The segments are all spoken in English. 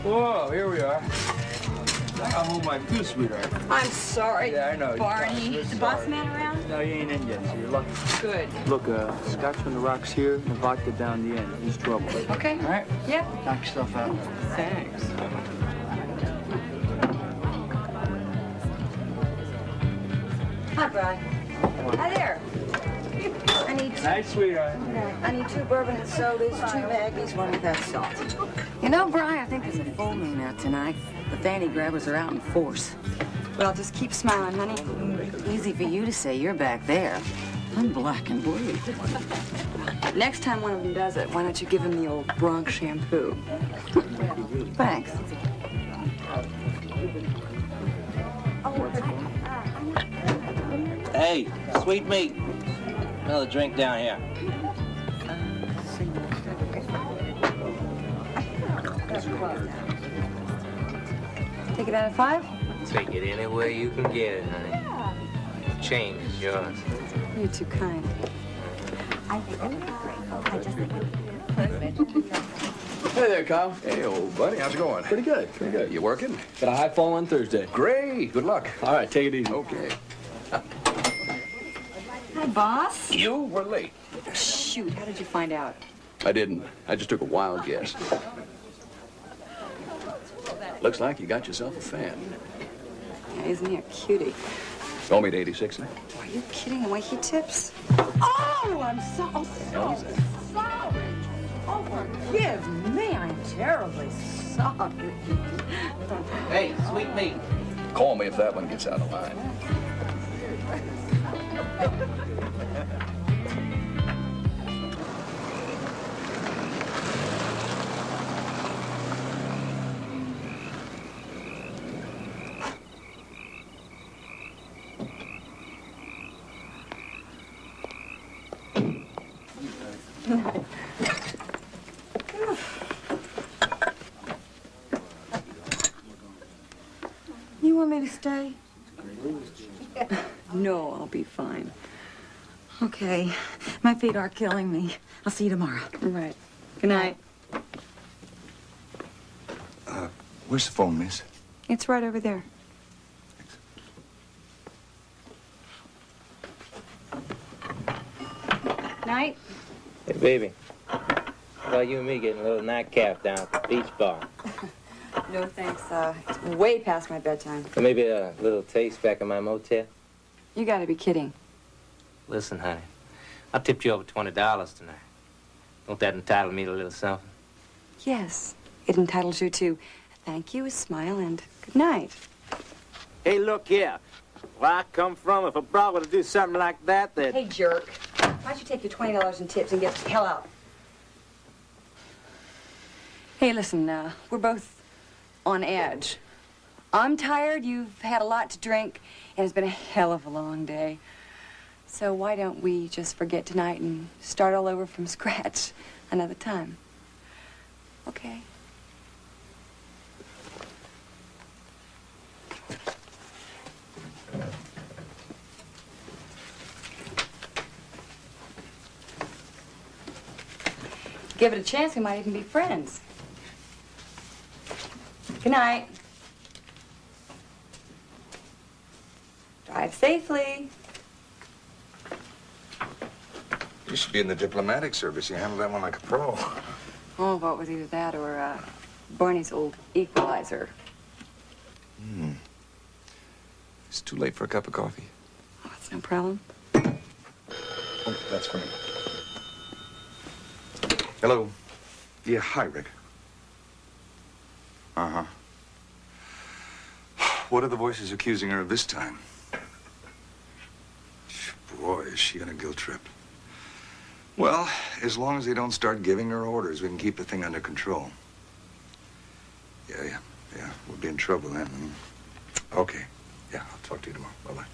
Whoa, here we are. I got home my few, sweetheart. I'm sorry. Yeah, I know. Barney. Is the boss man around? No, you ain't in yet, so you're lucky. Good. Look, scotch from the rocks here, and vodka down the end. He's trouble. Okay. All right? Yeah. Knock yourself out. Thanks. Hi, Brian. Hi there. I need Night, sweetheart. I need 2 bourbon and sodas, 2 Maggies, 1 without salt. You know, Brian, I think there's a full moon out tonight. The fanny grabbers are out in force. Well, just keep smiling, honey. Easy for you to say. You're back there. I'm black and blue. Next time one of them does it, why don't you give him the old Bronx shampoo? Thanks. Hey, sweet meat. Another drink down here. Take it out of 5? Take it anywhere you can get it, honey. Change is yours. You're too kind. Hey there, Kyle. Hey, old buddy, how's it going? Pretty good, pretty good. You working? Got a high fall on Thursday. Great, good luck. All right, take it easy. Okay. Hi, boss. You were late. Shoot, how did you find out? I didn't. I just took a wild guess. Looks like you got yourself a fan. Yeah, isn't he a cutie? Told me at 86, eh? Are you kidding the way he tips? Oh, I'm so sorry. Oh, forgive me. I'm terribly sorry. Hey, sweet meat. Call me if that one gets out of line. You want me to stay? No, I'll be fine. Okay. My feet are killing me. I'll see you tomorrow. Right. Good night. Where's the phone, miss? It's right over there. Night. Hey, baby. How about you and me getting a little nightcap down at the beach bar? No, thanks. It's way past my bedtime. Or maybe a little taste back in my motel? You gotta be kidding. Listen, honey, I tipped you over $20 tonight. Don't that entitle me to a little something? Yes, it entitles you to a thank you, a smile, and good night. Hey, look here. Where I come from, if a broad were to do something like that, that... Hey, jerk. Why don't you take your $20 in tips and get the hell out? Hey, listen, we're both on edge. I'm tired, you've had a lot to drink, and it's been a hell of a long day. So why don't we just forget tonight and start all over from scratch another time? Okay. Give it a chance, we might even be friends. Good night. Drive safely. You should be in the diplomatic service. You handle that one like a pro. Oh, what was either that or Barney's old equalizer. It's too late for a cup of coffee. Oh, that's no problem. Oh, that's for me. Hello. Yeah, hi, Rick. Uh-huh. What are the voices accusing her of this time? Boy, is she on a guilt trip. Well, as long as they don't start giving her orders, we can keep the thing under control. Yeah. We'll be in trouble then. Okay. Yeah, I'll talk to you tomorrow. Bye-bye.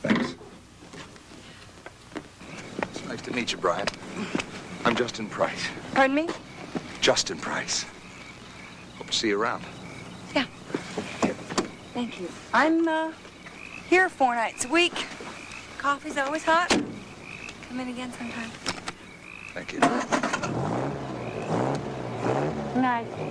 Thanks. It's nice to meet you, Brian. I'm Justin Price. Pardon me? Justin Price. Hope to see you around. Yeah. Thank you. I'm here 4 nights a week. Coffee's always hot. Come in again sometime. Thank you. night.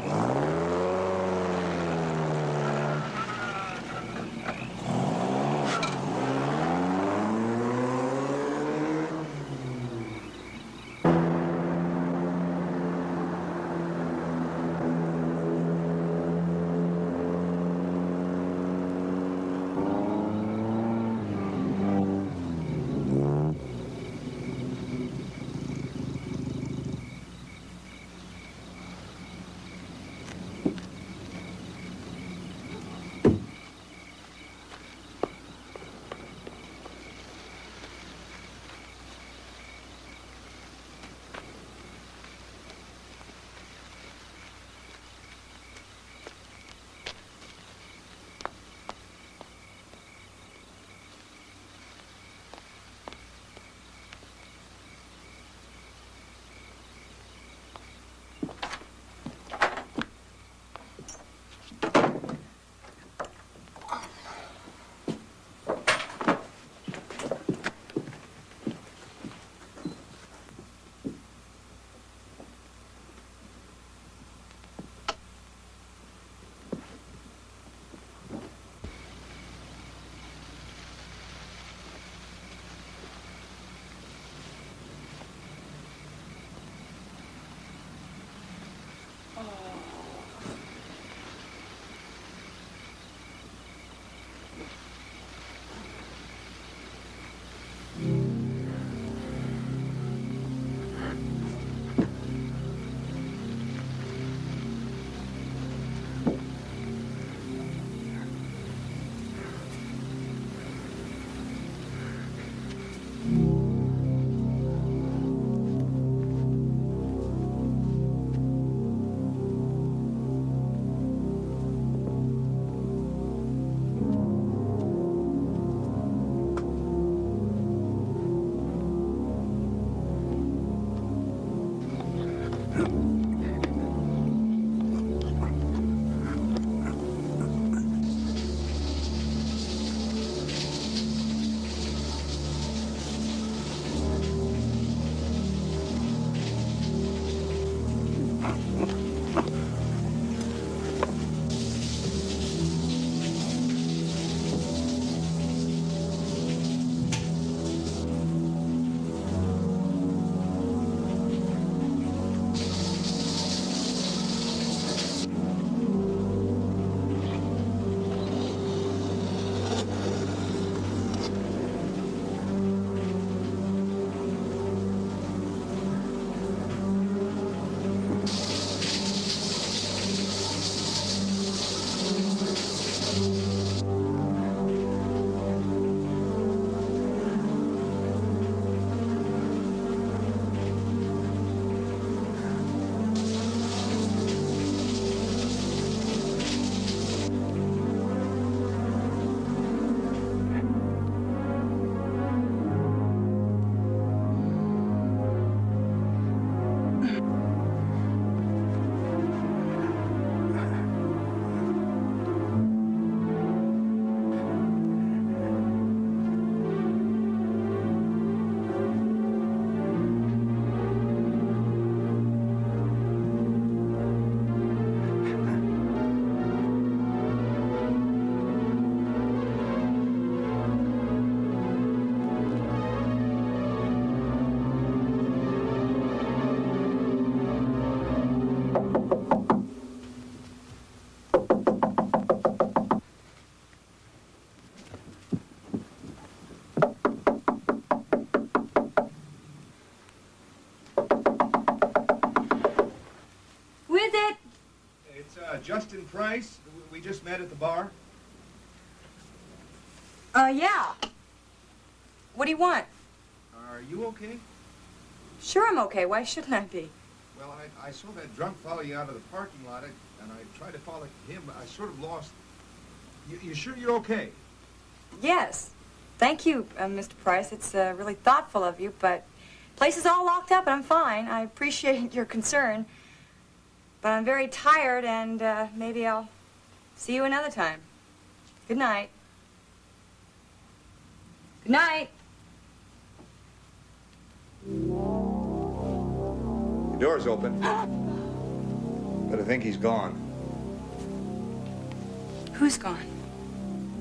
Justin Price. We just met at the bar. Yeah. What do you want? Are you okay? Sure I'm okay. Why shouldn't I be? Well, I saw that drunk follow you out of the parking lot, and I tried to follow him, but I sort of lost. You sure you're okay? Yes. Thank you, Mr. Price. It's really thoughtful of you, but place is all locked up and I'm fine. I appreciate your concern. But I'm very tired, and maybe I'll see you another time. Good night. Good night. The door's open. But I think he's gone. Who's gone?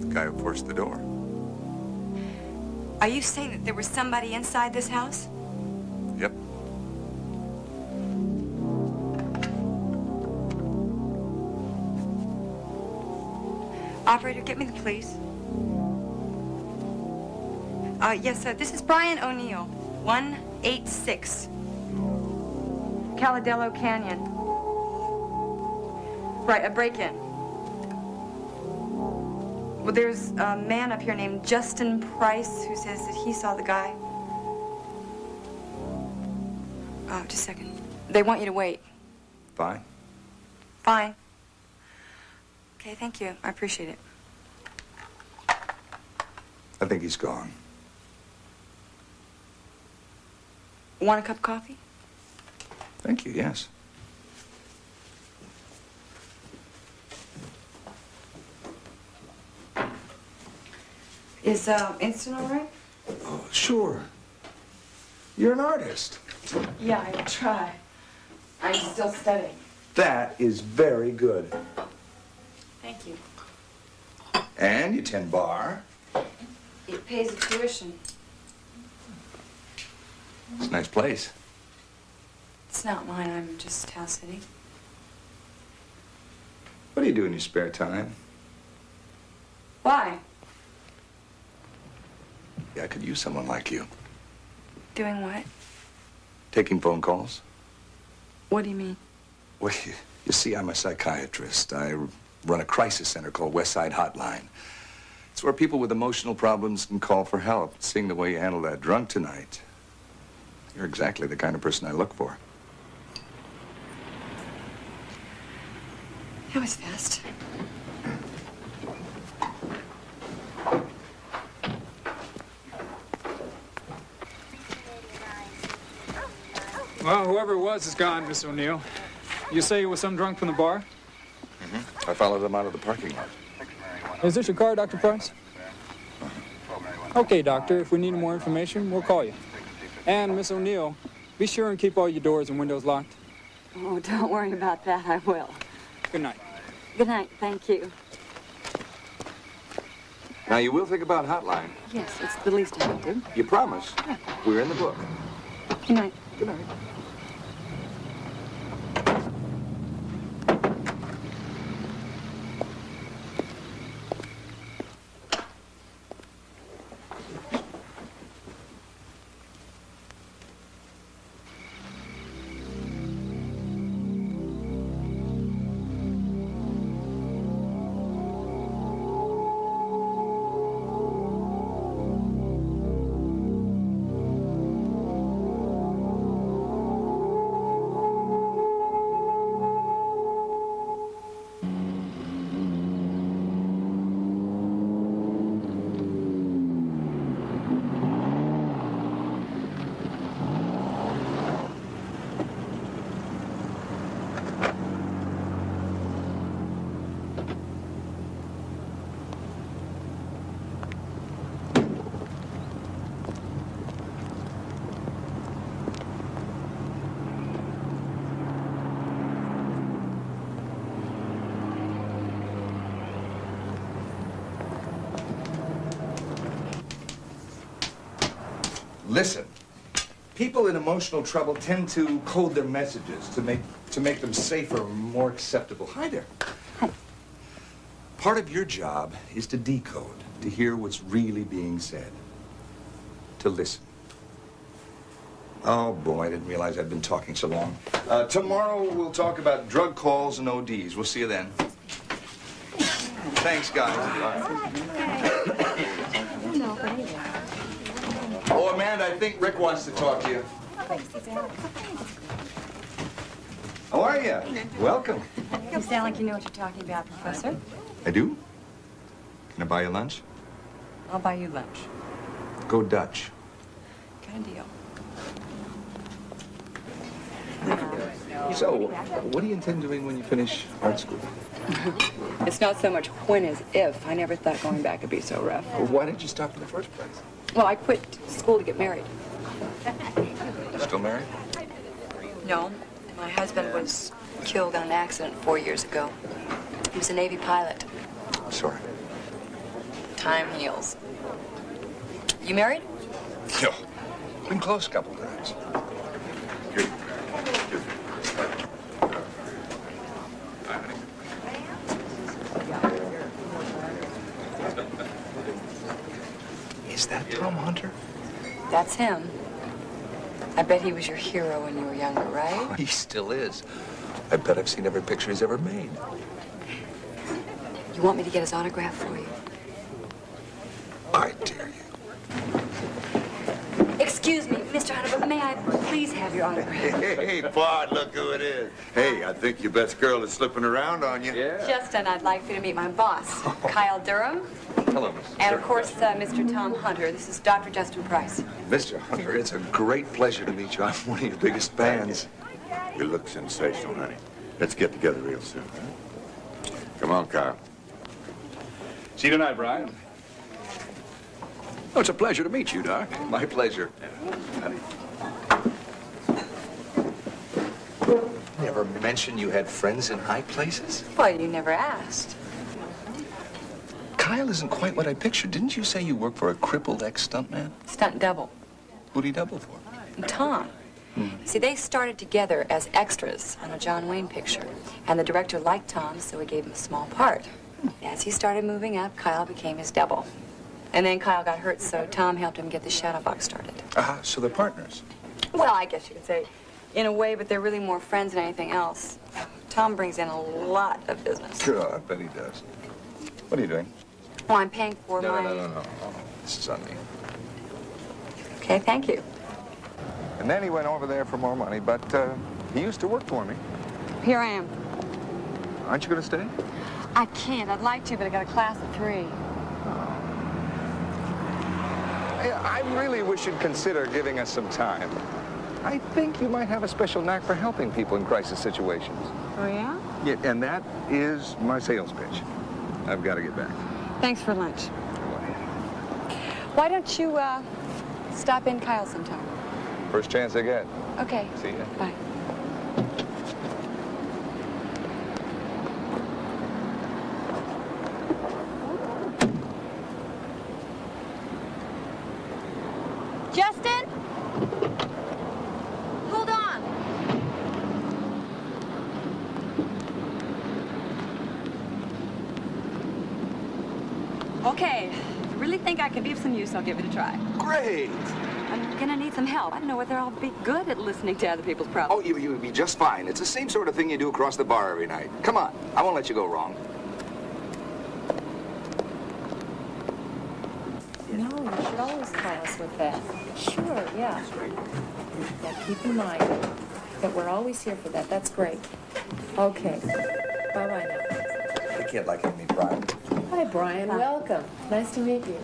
The guy who forced the door. Are you saying that there was somebody inside this house? Yep. Operator, get me the police. Yes, sir. This is Brian O'Neill, 186. Caladello Canyon. Right, a break-in. Well, there's a man up here named Justin Price who says that he saw the guy. Just a second. They want you to wait. Fine. Fine. Okay, thank you. I appreciate it. I think he's gone. Want a cup of coffee? Thank you, yes. Is instant all right? Oh, sure. You're an artist. Yeah, I will try. I'm still studying. That is very good. Thank you. And you tend bar. It pays the tuition. It's a nice place. It's not mine. I'm just house sitting. What do you do in your spare time? Why? Yeah, I could use someone like you. Doing what? Taking phone calls. What do you mean? Well, you see, I'm a psychiatrist. I run a crisis center called Westside Hotline. It's where people with emotional problems can call for help. Seeing the way you handled that drunk tonight, you're exactly the kind of person I look for. That was fast. Well, whoever it was is gone, Miss O'Neill. You say it was some drunk from the bar? I followed them out of the parking lot. Is this your car, Dr. Price? Okay, Doctor. If we need more information, we'll call you. And, Miss O'Neill, be sure and keep all your doors and windows locked. Oh, don't worry about that. I will. Good night. Good night. Thank you. Now, you will think about Hotline. Yes, it's the least I can do. You promise? Yeah. We're in the book. Good night. Good night. Listen, people in emotional trouble tend to code their messages to make them safer, more acceptable. Hi there. Part of your job is to decode, to hear what's really being said, to listen. Oh, boy, I didn't realize I'd been talking so long. Tomorrow we'll talk about drug calls and ODs. We'll see you then. Thanks, guys. Oh, Amanda, I think Rick wants to talk to you. How are you? Welcome. You sound like you know what you're talking about, Professor. I do? Can I buy you lunch? I'll buy you lunch. Go Dutch. Got a deal. So, what do you intend doing when you finish art school? It's not so much when as if. I never thought going back would be so rough. Well, why did you stop in the first place? Well, I quit school to get married. Still married? No, my husband was Killed in an accident 4 years ago. He was a Navy pilot. I'm sorry. Time heals. You married? No. Been close a couple times. Is that Tom Hunter? That's him. I bet he was your hero when you were younger, right? He still is. I bet I've seen every picture he's ever made. You want me to get his autograph for you? I dare you. Excuse me, Mr. Hunter, but may I please have your autograph? Hey, Bart, look who it is. Hey, I think your best girl is slipping around on you. Yeah. Justin, I'd like for you to meet my boss, Kyle Durham. Hello, Mr. And, of course, Mr. Tom Hunter. This is Dr. Justin Price. Mr. Hunter, it's a great pleasure to meet you. I'm one of your biggest fans. You look sensational, honey. Let's get together real soon, huh? Come on, Kyle. See you tonight, Brian. Oh, it's a pleasure to meet you, Doc. My pleasure. Honey. You ever mentioned you had friends in high places? Well, you never asked. Kyle isn't quite what I pictured. Didn't you say you work for a crippled ex-stuntman? Stunt double. Who'd he double for? And Tom. See, they started together as extras on a John Wayne picture. And the director liked Tom, so he gave him a small part. As he started moving up, Kyle became his double. And then Kyle got hurt, so Tom helped him get the shadow box started. So they're partners. Well, I guess you could say in a way, but they're really more friends than anything else. Tom brings in a lot of business. Sure, I bet he does. What are you doing? Well, I'm paying for my... No. This is on me. Okay, thank you. And then he went over there for more money, but he used to work for me. Here I am. Aren't you going to stay? I can't. I'd like to, but I got a class of 3. I really wish you'd consider giving us some time. I think you might have a special knack for helping people in crisis situations. Oh, yeah? Yeah, and that is my sales pitch. I've got to get back. Thanks for lunch. Why don't you, stop in Kyle sometime? First chance I get. Okay. See ya. Bye. Justin? Hold on. Okay. If you really think I can be of some use, I'll give it a try. Great. I'm gonna need some help. I don't know whether I'll be good at listening to other people's problems. Oh, you'll be just fine. It's the same sort of thing you do across the bar every night. Come on. I won't let you go wrong. No, you should always call us with that. Sure, yeah. Yeah, keep in mind that we're always here for that. That's great. Okay. Bye-bye now. The kid like to meet Brian. Hi, Brian. Welcome. Nice to meet you.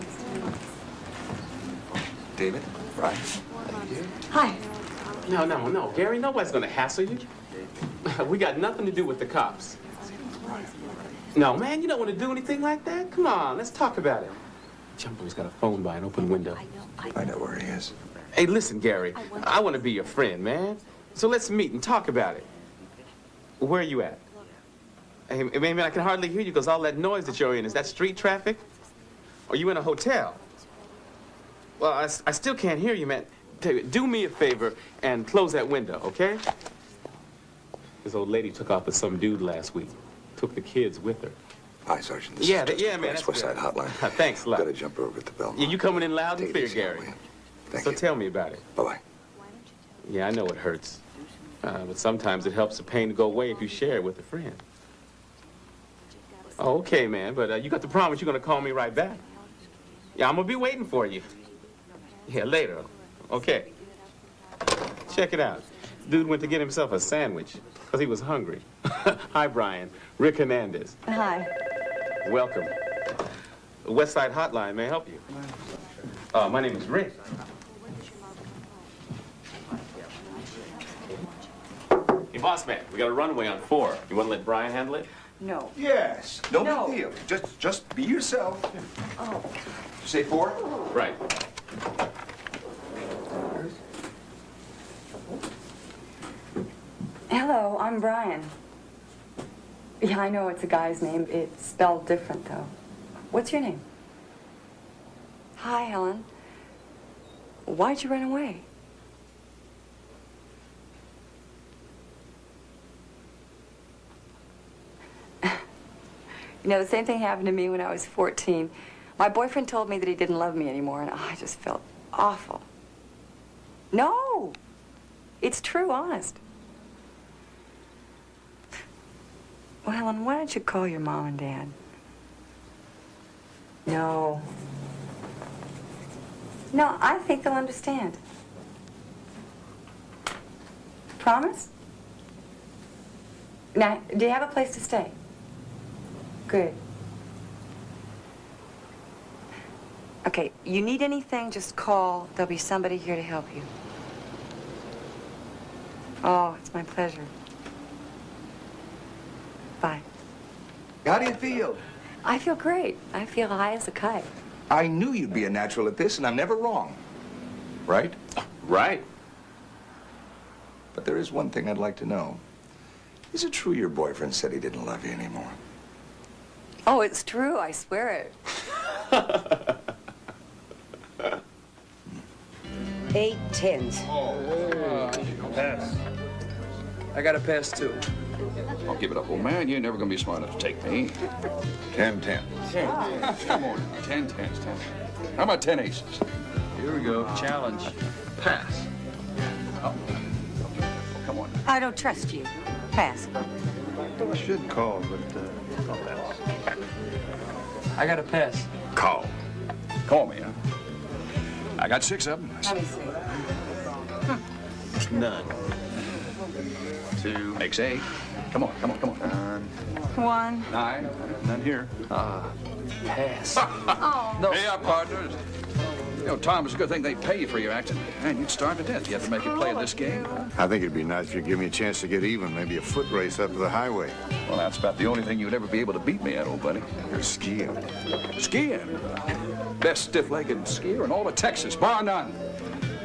David? Brian. Hi. No, Gary, nobody's gonna hassle you. We got nothing to do with the cops. No, man, you don't want to do anything like that? Come on, let's talk about it. Jumbo's got a phone by an open window. I know where he is. Hey, listen, Gary, I want to be your friend, man. So let's meet and talk about it. Where are you at? Hey, man, I can hardly hear you because all that noise that you're in, is that street traffic? Are you in a hotel? Well, I still can't hear you, man. Do me a favor and close that window, okay? This old lady took off with some dude last week. Took the kids with her. Hi, Sergeant. This Yeah, is Justin yeah, man, Price, that's West Side Hotline. Thanks a lot. Got to jump over at the Belmont. Yeah, you coming in loud and Take clear, it easy, Gary. young man. Thank So you. tell me about it. Bye-bye. Yeah, I know it hurts. But sometimes it helps the pain to go away if you share it with a friend. Oh, okay, man, but you got to promise you're going to call me right back. Yeah, I'm going to be waiting for you. Yeah, later. Okay. Check it out. Dude went to get himself a sandwich because he was hungry. Hi, Brian. Rick Hernandez. Hi. Welcome. The West Side Hotline may help you. My name is Rick. Hey, boss man, we got a runway on 4. You want to let Brian handle it? No. Yes. No, No. big deal. Just be yourself. Oh, You say 4? Right. Hello, I'm Brian. Yeah, I know it's a guy's name. It's spelled different, though. What's your name? Hi, Helen. Why'd you run away? You know, the same thing happened to me when I was 14. My boyfriend told me that he didn't love me anymore, and I just felt awful. No! It's true, honest. Well, Helen, why don't you call your mom and dad? No. No, I think they'll understand. Promise? Now, do you have a place to stay? Good. Okay, you need anything, just call. There'll be somebody here to help you. Oh, it's my pleasure. Bye. How do you feel? I feel great. I feel high as a kite. I knew you'd be a natural at this, and I'm never wrong. Right? Right. But there is one thing I'd like to know. Is it true your boyfriend said he didn't love you anymore? Oh, it's true. I swear it. 8 10s. Pass. I got a pass, too. I'll give it up, old man. You ain't never gonna be smart enough to take me. 10-10. Come on, 10 10s, 10. How about 10 aces? Here we go. Challenge. Pass. Oh. Come on. I don't trust you. Pass. I should call, but I'll pass. I got a pass. Call. Call me, huh? I got 6 of them. Let me see. None. 2 makes 8. Come on, come on, come on. 1. 9. None here. Pass. Oh. Hey up, partners. You know, Tom, it's a good thing they pay you for your acting. Man, you'd starve to death. You have to make it play in this game. I think it'd be nice if you give me a chance to get even, maybe a foot race up to the highway. Well, that's about the only thing you'd ever be able to beat me at, old buddy. You're skiing. Skiing. Best stiff-legged skier in all of Texas, bar none.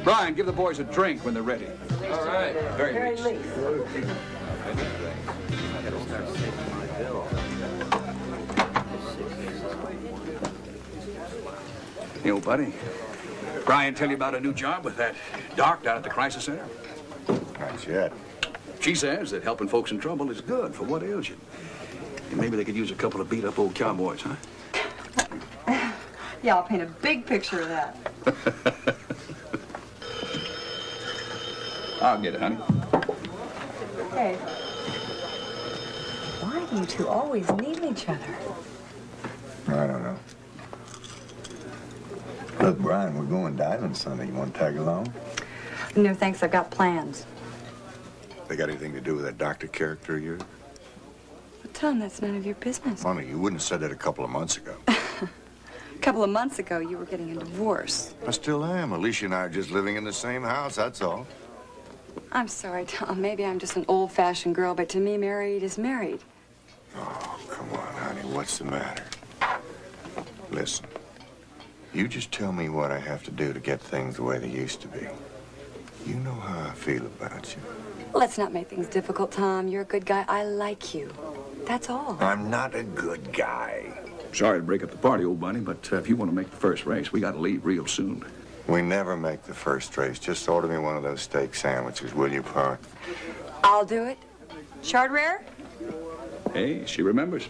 Brian, give the boys a drink when they're ready. All right. Very least. Hey, old buddy. Brian tell you about a new job with that doc down at the crisis center? Not yet. She says that helping folks in trouble is good for what ails you. And maybe they could use a couple of beat-up old cowboys, huh? Yeah, I'll paint a big picture of that. I'll get it, honey. Hey. Why do you two always need each other? I don't know. Look, Brian, we're going diving Sunday. You want to tag along? No, thanks. I've got plans. They got anything to do with that doctor character of yours? But Tom, that's none of your business. Funny, you wouldn't have said that a couple of months ago. A couple of months ago, you were getting a divorce. I still am. Alicia and I are just living in the same house, that's all. I'm sorry, Tom. Maybe I'm just an old-fashioned girl, but to me, married is married. Oh, come on, honey. What's the matter? Listen, you just tell me what I have to do to get things the way they used to be. You know how I feel about you. Let's not make things difficult, Tom. You're a good guy. I like you. That's all. I'm not a good guy. Sorry to break up the party, old buddy, but if you want to make the first race, we got to leave real soon. We never make the first race. Just order me one of those steak sandwiches, will you, Pa? I'll do it. Chard rare? Hey, she remembers.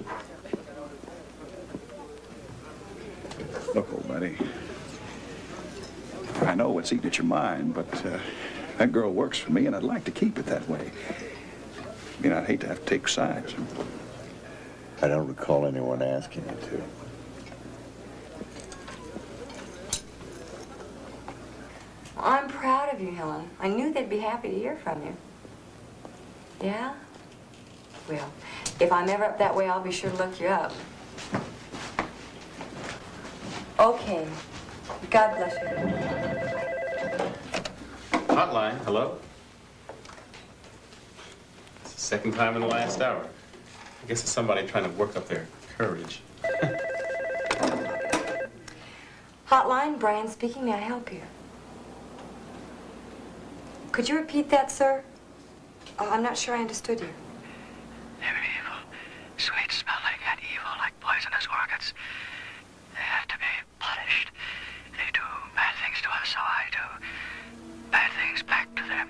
Look, old buddy, I know what's eating at your mind, but that girl works for me, and I'd like to keep it that way. I mean, I'd hate to have to take sides. I don't recall anyone asking you to. I'm proud of you, Helen. I knew they'd be happy to hear from you. Yeah? Well, if I'm ever up that way, I'll be sure to look you up. Okay. God bless you. Hotline, hello? It's the second time in the last hour. I guess it's somebody trying to work up their courage. Hotline, Brian speaking. May I help you? Could you repeat that, sir? I'm not sure I understood you. They're evil. Sweet smelling and evil like poisonous orchids. They have to be punished. They do bad things to us, so I do bad things back to them.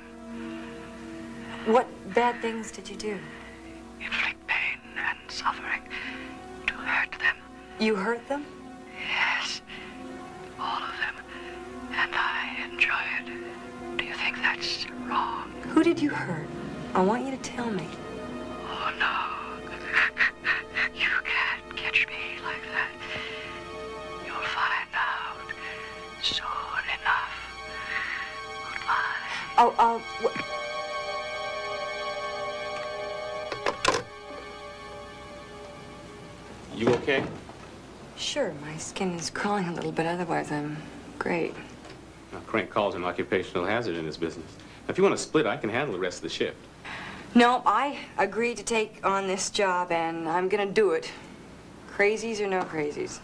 What bad things did you do? Inflict pain and suffering to hurt them. You hurt them? Yes, all of them. And I enjoy it. Do you think that's wrong? Who did you hurt? I want you to tell me. Oh, no. You can't catch me like that. You'll find out soon enough. Goodbye. You okay? Sure, my skin is crawling a little bit. Otherwise, I'm great. Now, Crank calls an occupational hazard in this business. Now, if you want to split, I can handle the rest of the shift. No, I agreed to take on this job, and I'm gonna do it. Crazies or no crazies.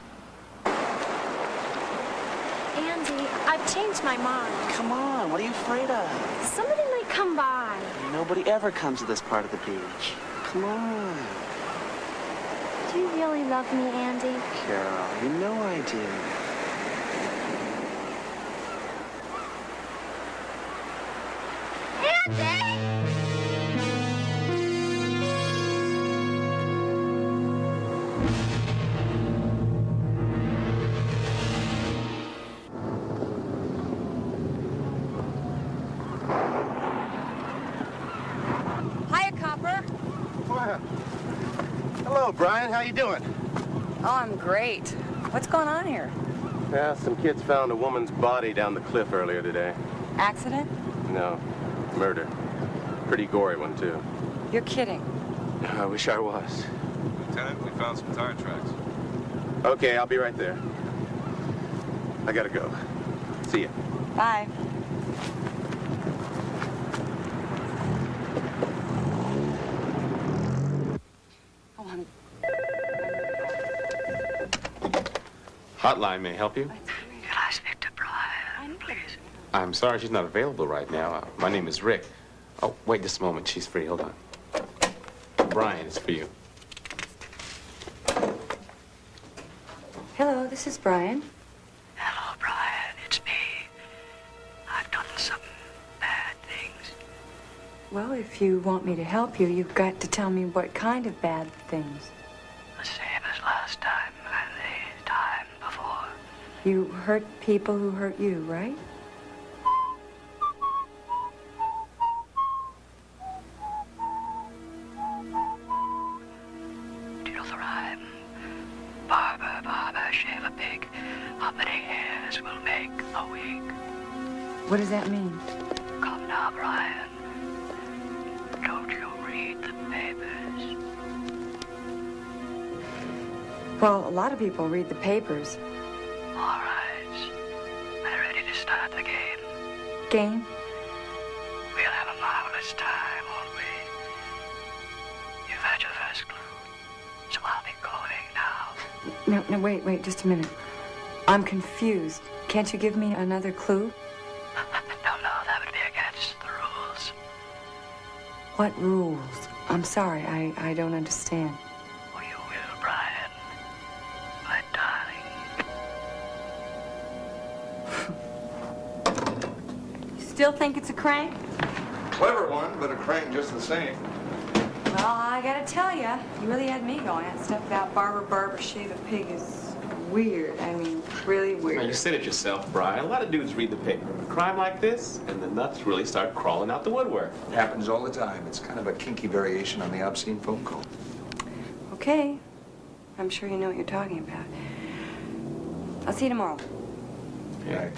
Andy, I've changed my mind. Come on, what are you afraid of? Somebody might come by. Nobody ever comes to this part of the beach. Come on. Do you really love me, Andy? Carol, you know I do. Hiya, Copper. Hello, Brian. How you doing? Oh, I'm great. What's going on here? Yeah, some kids found a woman's body down the cliff earlier today. Accident? No, murder. Pretty gory one, too. You're kidding. I wish I was. Lieutenant, we found some tire tracks. Okay, I'll be right there. I gotta go. See ya. Bye. Hotline may help you. Can I speak to Brian, please? I'm sorry she's not available right now. My name is Rick. Oh, wait just a moment. She's free. Hold on. Brian, it's for you. Hello, this is Brian. Hello, Brian. It's me. I've done some bad things. Well, if you want me to help you, you've got to tell me what kind of bad things. The same as last time and the time before. You hurt people who hurt you, right? Do you know the rhyme? Barber, barber, shave a pig. How many hairs will make a wig? What does that mean? Come now, Brian. Don't you read the papers? Well, a lot of people read the papers. All right. We're ready to start the game. Game? We'll have a marvelous time, won't we? You've had your first clue, so I'll be going now. No, wait, just a minute. I'm confused. Can't you give me another clue? No, that would be against the rules. What rules? I'm sorry, I don't understand. Oh, you will, Brian. My darling. You still think it's a crank? Clever one, but a crank just the same. Well, I gotta tell you, you really had me going. That stuff about barber, shave a pig is weird. I mean, really weird. Now, you said it yourself, Brian. A lot of dudes read the paper. A crime like this, and the nuts really start crawling out the woodwork. It happens all the time. It's kind of a kinky variation on the obscene phone call. Okay. I'm sure you know what you're talking about. I'll see you tomorrow. Yeah. Right.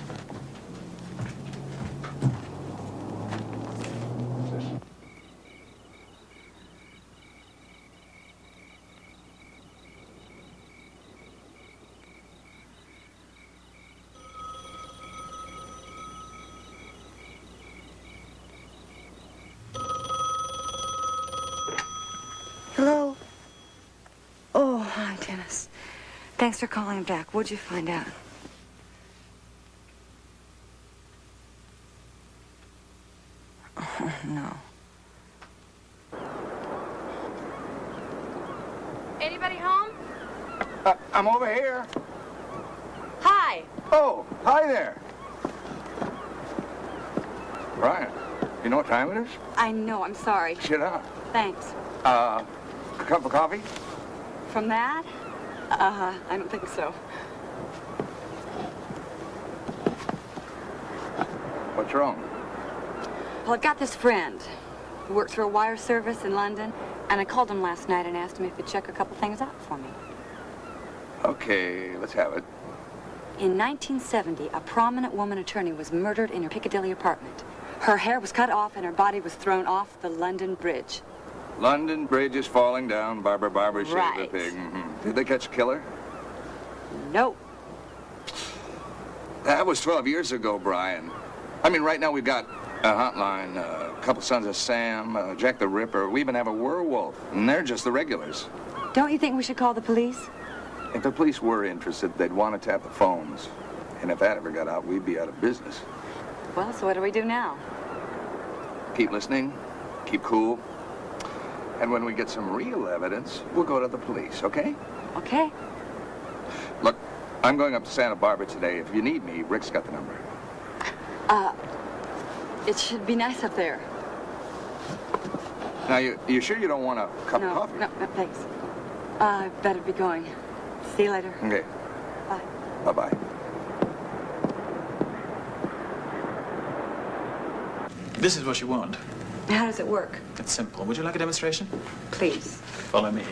Hello? Oh, hi, Dennis. Thanks for calling back. What'd you find out? Oh, no. I'm over here. Hi. Oh, hi there. Brian, you know what time it is? I know, I'm sorry. Sit down. Thanks. A cup of coffee? From that? I don't think so. What's wrong? Well, I've got this friend who works for a wire service in London, and I called him last night and asked him if he'd check a couple things out for me. Okay, let's have it. In 1970, a prominent woman attorney was murdered in her Piccadilly apartment. Her hair was cut off and her body was thrown off the London Bridge. London Bridge is falling down. Barber shaved the Right. pig. Mm-hmm. Did they catch a killer? No. That was 12 years ago, Brian. I mean, right now we've got a Hotline, a couple Sons of Sam, Jack the Ripper. We even have a werewolf, and they're just the regulars. Don't you think we should call the police? If the police were interested, they'd want to tap the phones. And if that ever got out, we'd be out of business. Well, so what do we do now? Keep listening, keep cool. And when we get some real evidence, we'll go to the police, okay? Okay. Look, I'm going up to Santa Barbara today. If you need me, Rick's got the number. It should be nice up there. Now, you sure you don't want a cup of coffee? No, thanks. I better be going. See you later. Okay. Bye. Bye-bye. This is what you want. How does it work? It's simple. Would you like a demonstration? Please. Follow me.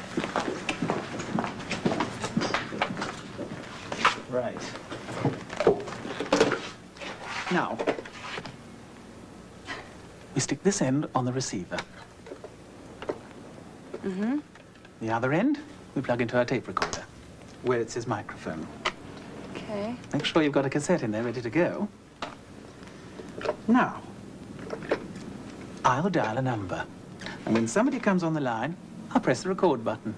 Right. Now, we stick this end on the receiver. Mm-hmm. The other end, we plug into our tape recorder, where it says microphone. Okay. Make sure you've got a cassette in there ready to go. Now, I'll dial a number. And when somebody comes on the line, I'll press the record button.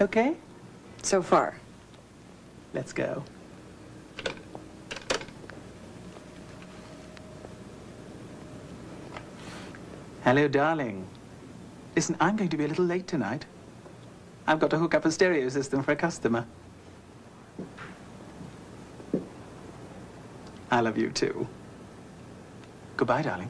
Okay? So far. Let's go. Hello, darling. Listen, I'm going to be a little late tonight. I've got to hook up a stereo system for a customer. I love you, too. Goodbye, darling.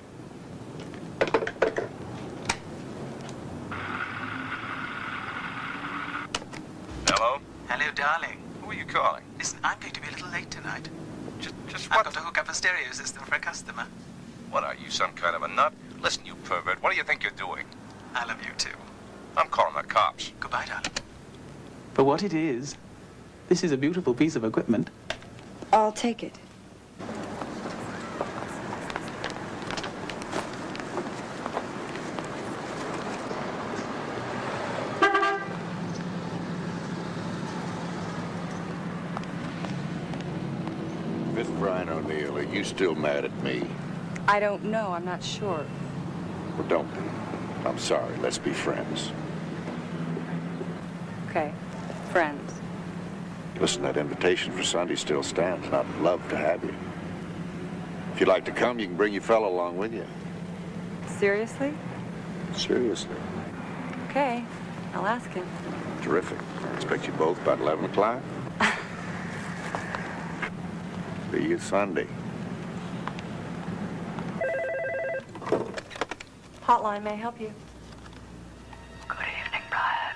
Hello? Hello, darling. Who are you calling? Listen, I'm going to be a little late tonight. Just I've what? got to hook up a stereo system for a customer. What are you, some kind of a nut? Listen, you pervert, what do you think you're doing? I love you, too. I'm calling the cops. Goodbye, darling. For what it is, this is a beautiful piece of equipment. I'll take it. Miss Brian O'Neill, are you still mad at me? I don't know. I'm not sure. Well, don't be. I'm sorry. Let's be friends. Okay. Friends. Listen, that invitation for Sunday still stands, and I'd love to have you. If you'd like to come, you can bring your fellow along with you. Seriously? Seriously. Okay. I'll ask him. Terrific. I expect you both about 11 o'clock. See you Sunday. Hotline, may I help you? Good evening, Brian.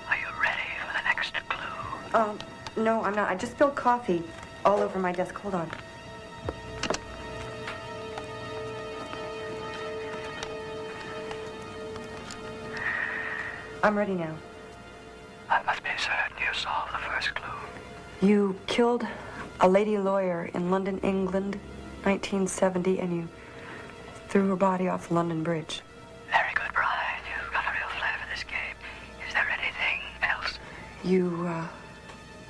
Are you ready for the next clue? No, I'm not. I just spilled coffee all over my desk. Hold on. I'm ready now. I must be certain you solved the first clue. You killed a lady lawyer in London, England, 1970, and you threw her body off the London Bridge. Very good, Brian. You've got a real flair for this game. Is there anything else? You,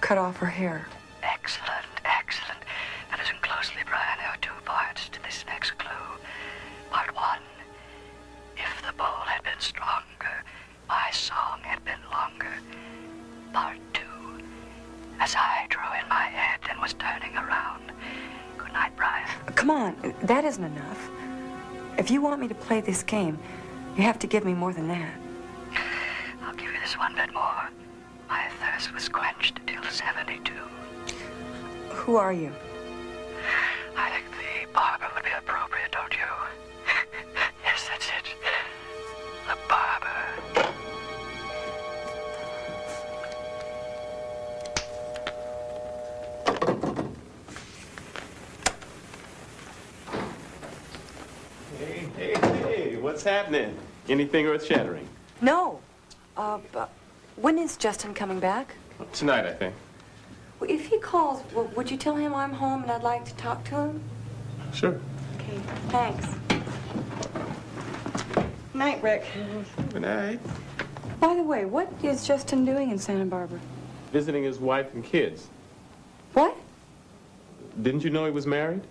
cut off her hair. Excellent, excellent. Now listen closely, Brian. There are two parts to this next clue. Part one, if the bowl had been stronger, my song had been longer. Part two, as I drew in my head and was turning around. Good night, Brian. Come on, that isn't enough. If you want me to play this game, you have to give me more than that. I'll give you this one bit more. My third thirst was quenched till 72. Who are you? I think the barber would be appropriate, don't you? Yes, that's it. The barber. Hey, what's happening? Anything earth-shattering? No. But when is Justin coming back? Tonight, I think. Well, if he calls, would you tell him I'm home and I'd like to talk to him? Sure. Okay, thanks. Night, Rick. Good night. By the way, what is Justin doing in Santa Barbara? Visiting his wife and kids. What? Didn't you know he was married?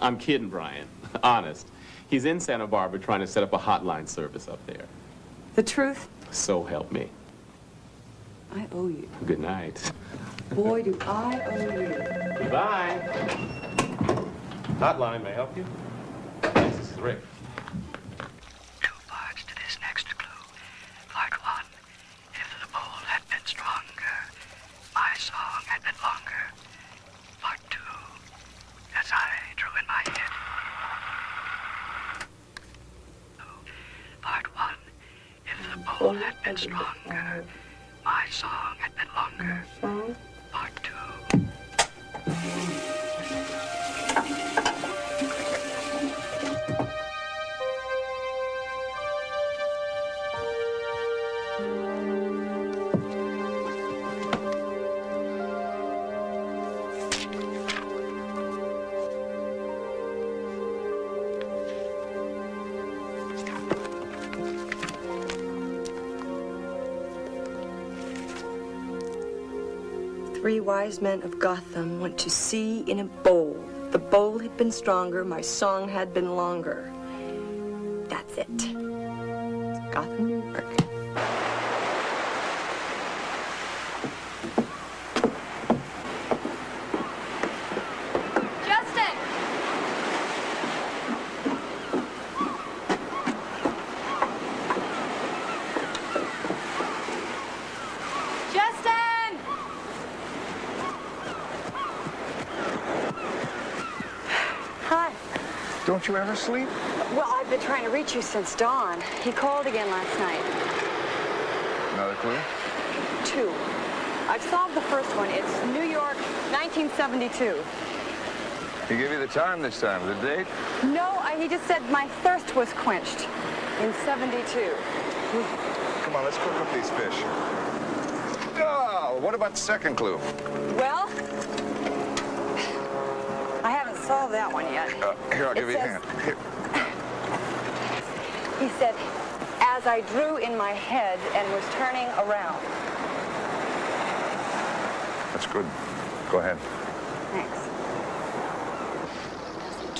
I'm kidding, Brian. Honest. He's in Santa Barbara trying to set up a hotline service up there. The truth? So help me. I owe you. Good night. Boy, do I owe you. Goodbye. Hotline, may I help you? This is Rick. Two parts to this next clue. Part one, if the bull had been stronger, my song had been longer. Part two, as I drew in my head. Part one, if the bull had been stronger, my song had been longer. Part two. Three wise men of Gotham went to sea in a bowl. The bowl had been stronger, my song had been longer. That's it. Gotham, New York. Justin! Justin! Hi. Don't you ever sleep? Well, I've been trying to reach you since dawn. He called again last night. Another clue? Two. I've solved the first one. It's New York, 1972. He gave you the time this time, the date? No, he just said my thirst was quenched in 72. Come on, let's cook up these fish. Oh, what about the second clue? Well, I haven't solved that one yet. Here, I'll give you a says- hand. Here. He said, as I drew in my head and was turning around. That's good. Go ahead. Thanks.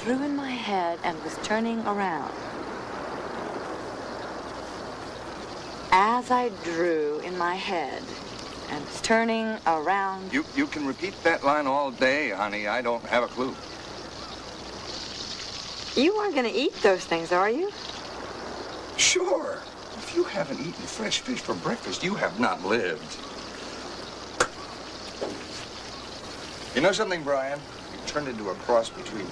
Drew in my head and was turning around. As I drew in my head and was turning around. You can repeat that line all day, honey. I don't have a clue. You aren't going to eat those things, are you? Sure. If you haven't eaten fresh fish for breakfast, you have not lived. You know something, Brian? You turned into a cross between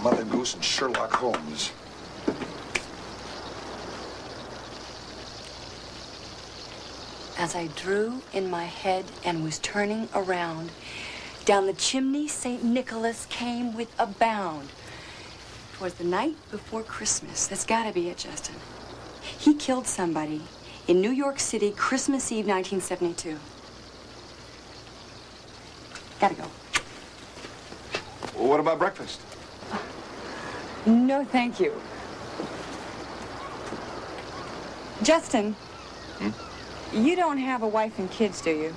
Mother Goose and Sherlock Holmes. As I drew in my head and was turning around, down the chimney St. Nicholas came with a bound. 'Twas the night before Christmas. That's gotta be it, Justin. He killed somebody in New York City, Christmas Eve, 1972. Gotta go. Well, what about breakfast? No, thank you. Justin, you don't have a wife and kids, do you?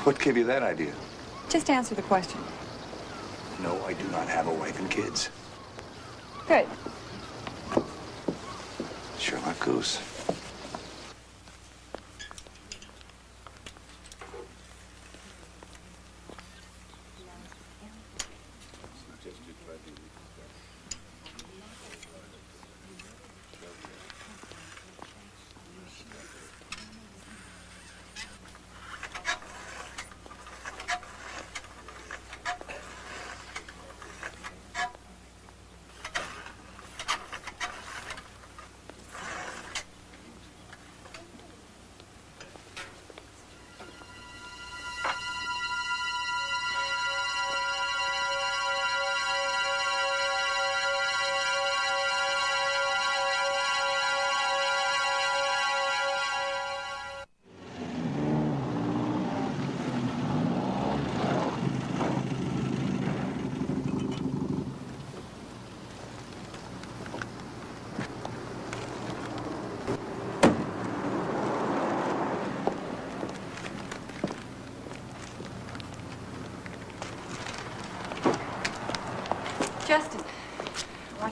What gave you that idea? Just answer the question. No, I do not have a wife and kids. Good. Sherlock Goose.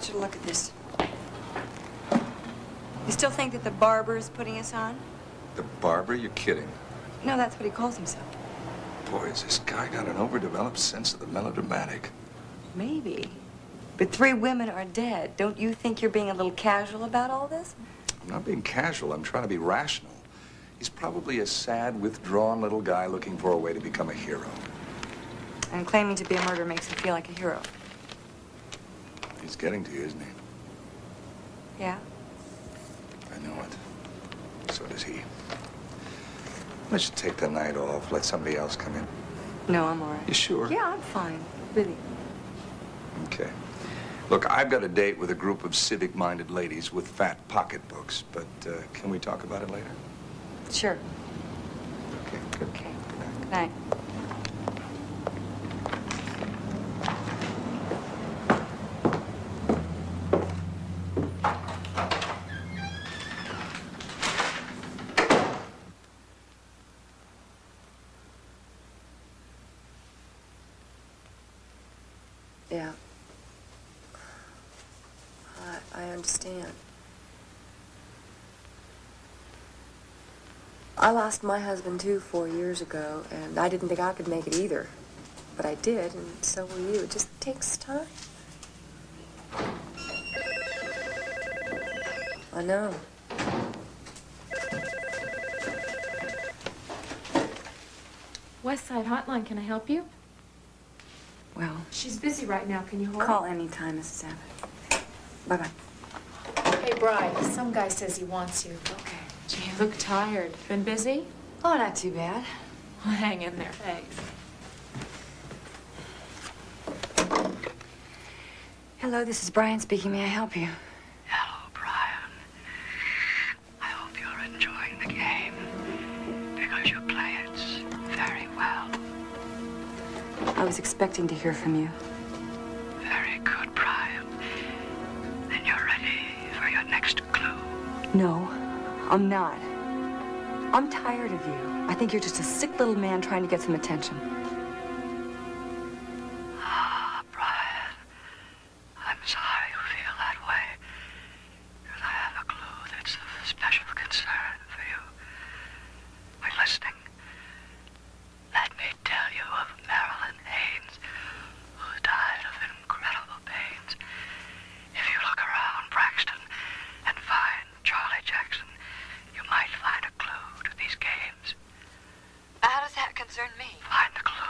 want you to look at this. You still think that the barber is putting us on? The barber? You're kidding. No, that's what he calls himself. Boy, has this guy got an overdeveloped sense of the melodramatic. Maybe. But 3 women are dead. Don't you think you're being a little casual about all this? I'm not being casual. I'm trying to be rational. He's probably a sad, withdrawn little guy looking for a way to become a hero. And claiming to be a murderer makes him feel like a hero. He's getting to you, isn't he? Yeah? I know it. So does he. Why don't you take the night off, let somebody else come in? No, I'm all right. You sure? Yeah, I'm fine. Really. Okay. Look, I've got a date with a group of civic-minded ladies with fat pocketbooks, but can we talk about it later? Sure. Okay, good. Okay. Good night. Yeah. I understand. I lost my husband, too, 4 years ago, and I didn't think I could make it either. But I did, and so will you. It just takes time. I know. Westside Hotline, can I help you? Well, She's busy right now. Can you hold? call anytime, Mrs. Abbott. Bye-bye. Hey, Bri, some guy says he wants you. Okay. Gee, you look tired. Been busy? Oh, not too bad. Well, hang in there. Thanks. Hello, this is Brian speaking. May I help you? Hello, Brian. I hope you're enjoying the game because you play it very well. I was expecting to hear from you. Very good, Brian. Then you're ready for your next clue. No, I'm not. I'm tired of you. I think you're just a sick little man trying to get some attention. Ah, Brian. I'm sorry you feel that way. Because I have a clue that's of special concern for you. Are you listening? Let me tell you of Marilyn Haynes, who died of incredible pains. If you look around Braxton and find Charlie Jackson, you might find a clue to these games. How does that concern me? Find the clue.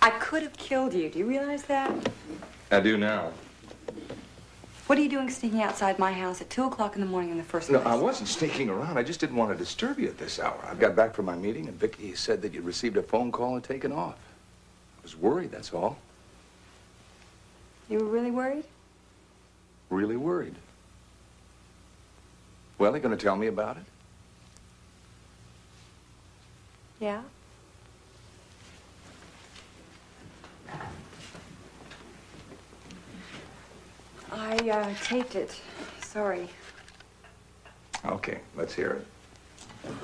I could have killed you. Do you realize that? I do now. What are you doing sneaking outside my house at 2 o'clock in the morning in the first No, place? I wasn't sneaking around. I just didn't want to disturb you at this hour. I got back from my meeting, and Vicky said that you'd received a phone call and taken off. I was worried, that's all. You were really worried? Really worried. Well, you going to tell me about it? Yeah. I taped it. Sorry. Okay, let's hear it. Let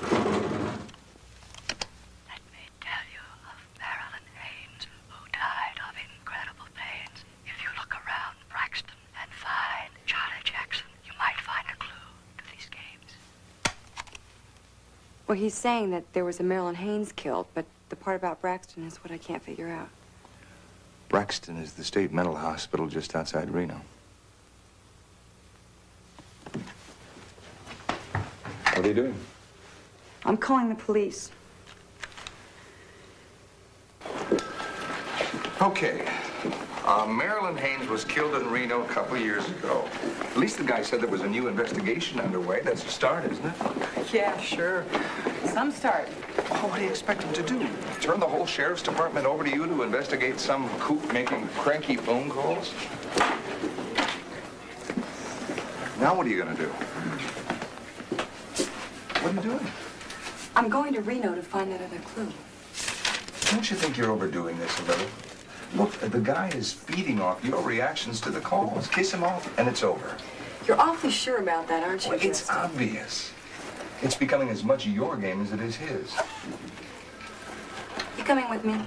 me tell you of Marilyn Haynes, who died of incredible pains. If you look around Braxton and find Charlie Jackson, you might find a clue to these games. Well, he's saying that there was a Marilyn Haynes killed, but the part about Braxton is what I can't figure out. Braxton is the state mental hospital just outside Reno. What are you doing? I'm calling the police. Okay. Marilyn Haynes was killed in Reno a couple of years ago. At least the guy said there was a new investigation underway. That's a start, isn't it? Yeah, sure. Some start. Oh, what do you expect him to do? Turn the whole sheriff's department over to you to investigate some kook making cranky phone calls? Now what are you going to do? What are you doing? I'm going to Reno to find that other clue. Don't you think you're overdoing this a little? Look, the guy is feeding off your reactions to the calls. Kiss him off, and it's over. You're awfully sure about that, aren't you? Well, it's obvious. It's becoming as much your game as it is his. You coming with me?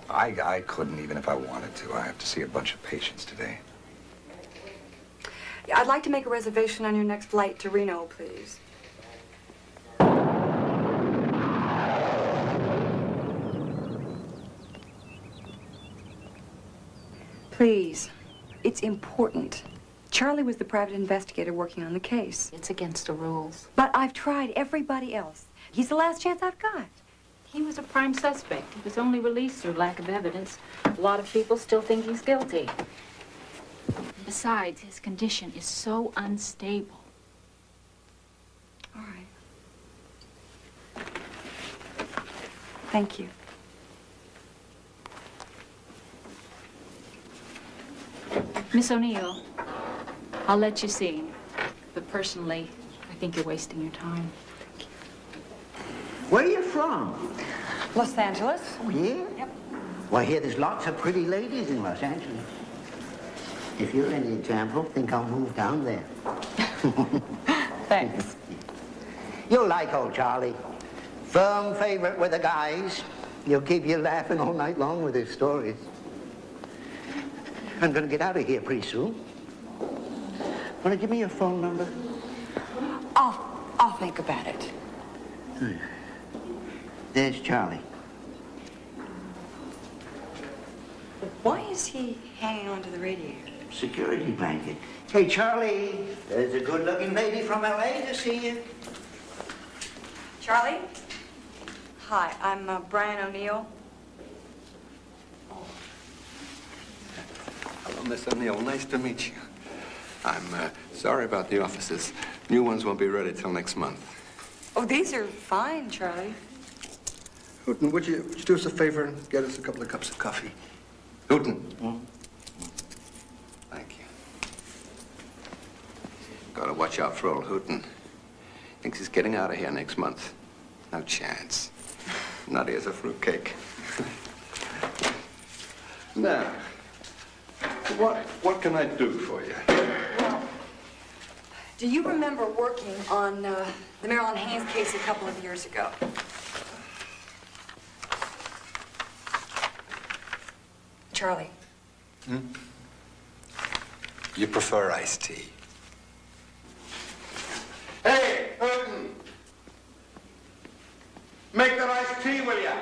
I couldn't even if I wanted to. I have to see a bunch of patients today. Yeah, I'd like to make a reservation on your next flight to Reno, please. Please. It's important. Charlie was the private investigator working on the case. It's against the rules. But I've tried everybody else. He's the last chance I've got. He was a prime suspect. He was only released through lack of evidence. A lot of people still think he's guilty. Besides, his condition is so unstable. All right. Thank you. Miss O'Neill, I'll let you see him. But personally, I think you're wasting your time. Where are you from? Los Angeles. Oh, yeah? Yep. Well, I hear there's lots of pretty ladies in Los Angeles. If you're any example, think I'll move down there. Thanks. You'll like old Charlie. Firm favorite with the guys. He'll keep you laughing all night long with his stories. I'm gonna get out of here pretty soon. Wanna give me your phone number? I'll think about it. There's Charlie. Why is he hanging onto the radiator? Security blanket. Hey, Charlie, there's a good-looking lady from L.A. to see you. Charlie? Hi, I'm Brian O'Neill. Hello, Miss O'Neill. Nice to meet you. I'm sorry about the offices. New ones won't be ready till next month. Oh, these are fine, Charlie. Hooten, would you do us a favor and get us a couple of cups of coffee? Hooten. Thank you. Gotta watch out for old Hooten. Thinks he's getting out of here next month. No chance. Nutty as a fruitcake. Now, what can I do for you? Do you remember working on the Marilyn Haynes case a couple of years ago? Charlie. You prefer iced tea? Hey, Hooten! Make that iced tea, will ya?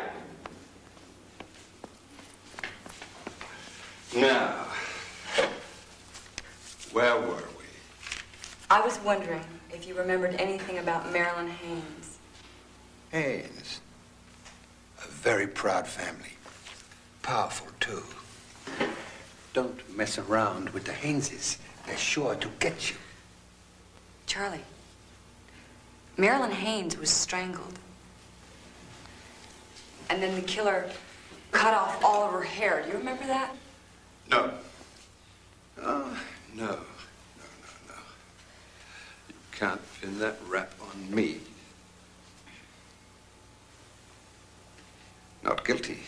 Now, where were we? I was wondering if you remembered anything about Marilyn Haynes. Haynes. A very proud family. Powerful, too. Don't mess around with the Hayneses. They're sure to get you. Charlie, Marilyn Haynes was strangled. And then the killer cut off all of her hair. Do you remember that? No. Oh, no. You can't pin that rap on me. Not guilty.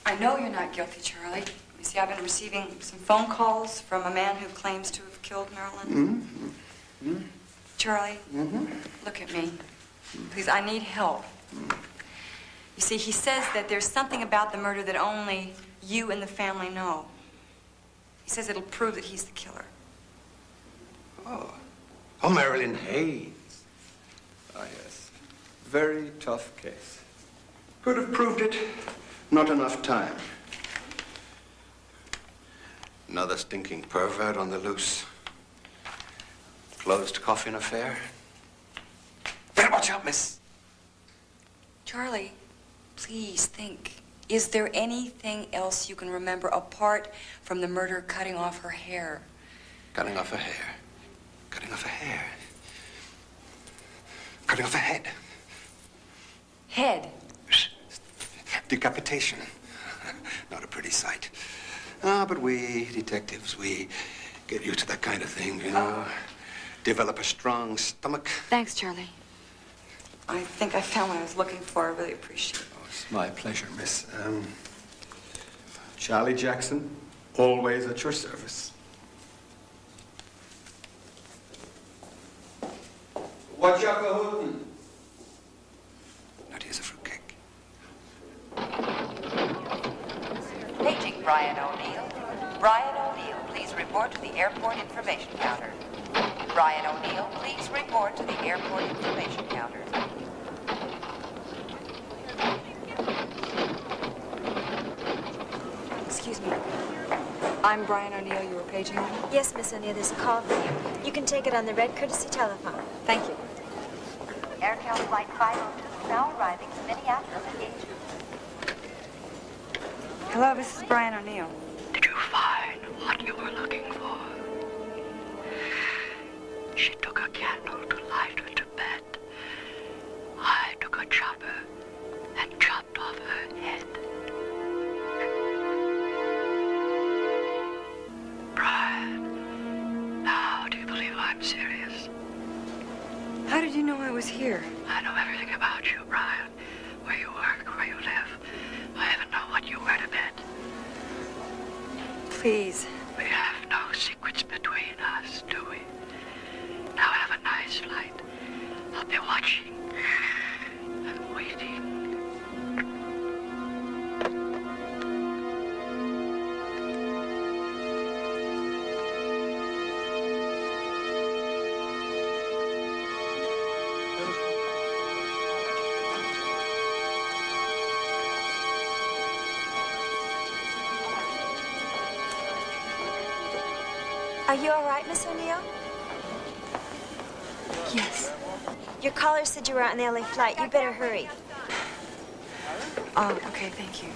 I know you're not guilty, Charlie. You see, I've been receiving some phone calls from a man who claims to have killed Marilyn. Mm-hmm. Charlie, look at me. Please, I need help. You see, he says that there's something about the murder that only you and the family know. He says it'll prove that he's the killer. Oh, Marilyn Haynes. Ah, yes. Very tough case. Could have proved it. Not enough time. Another stinking pervert on the loose. Closed coffin affair. Better watch out, miss. Charlie, please think. Is there anything else you can remember apart from the murder cutting off her hair? Cutting off her hair. Cutting off her hair. Cutting off her head. Head? Decapitation. Not a pretty sight. Ah, but we detectives, we get used to that kind of thing, you know. Develop a strong stomach. Thanks, Charlie. I think I found what I was looking for. I really appreciate it. Oh, it's my pleasure, miss. Charlie Jackson, always at your service. Watch out for Houghton. Now, here's a fruitcake. Paging Brian O'Neill. Brian O'Neill, please report to the airport information counter. Brian O'Neill, please report to the airport information counter. Excuse me. I'm Brian O'Neill. You were paging me? Yes, Miss O'Neill, there's a call for you. You can take it on the red courtesy telephone. Thank you. Airtel Flight 502 is now arriving in Minneapolis Gate. Hello, this is Brian O'Neill. Did you find what you were looking for? She took a candle to light her to bed. I took a chopper and chopped off her head. Brian, now do you believe I'm serious? How did you know I was here? I know everything about you, Brian. Where you work, where you live. I even know what you wear to bed. Please. We have no secrets between us, do we? Now have a nice flight. I'll be watching and waiting. Are you all right, Miss O'Neill? Yes. Your caller said you were on the LA flight. You better hurry. Oh, okay, thank you.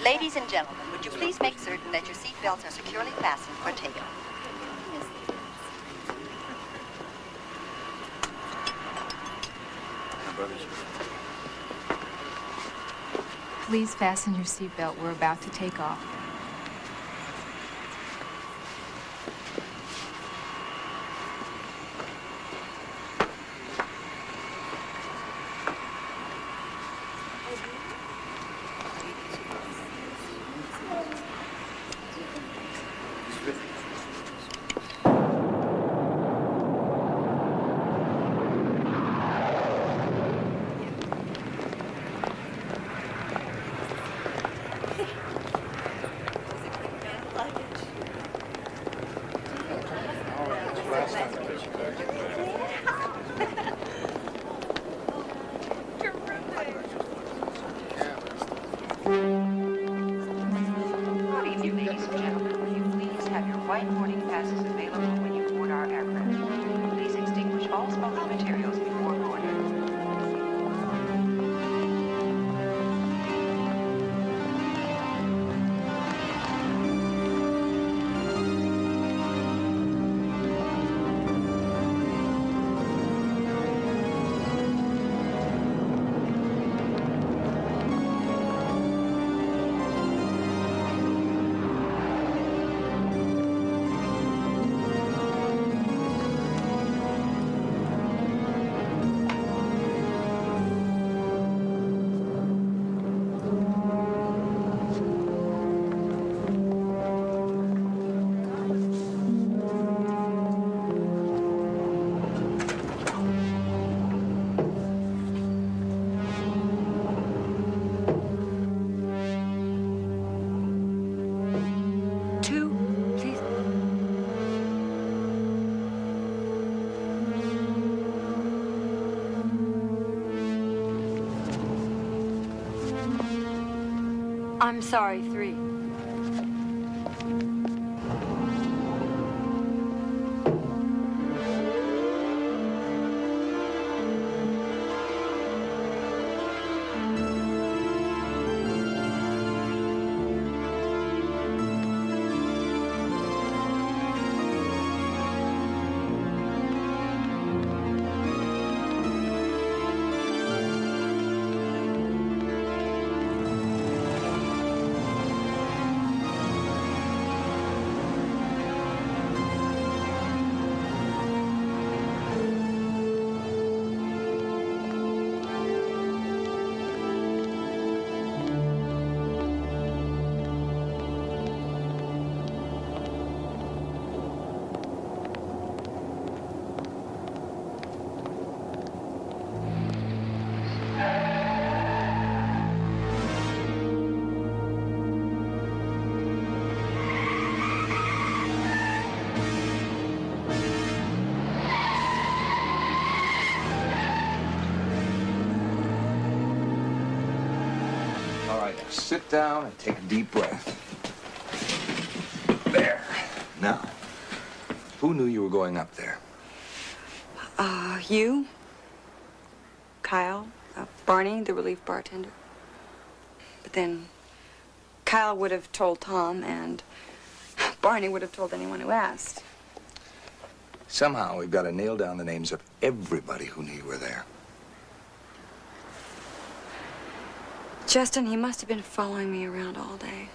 Ladies and gentlemen, would you please make certain that your seatbelts are securely fastened for takeoff? Please fasten your seatbelt. We're about to take off. white boarding passes available when you board our aircraft. Please extinguish all smoking materials before boarding. I'm sorry, 3. All right, now sit down and take a deep breath. There. Now, who knew you were going up there? You, Kyle, Barney, the relief bartender. But then Kyle would have told Tom, and Barney would have told anyone who asked. Somehow, we've got to nail down the names of everybody who knew you were there. Justin, he must have been following me around all day.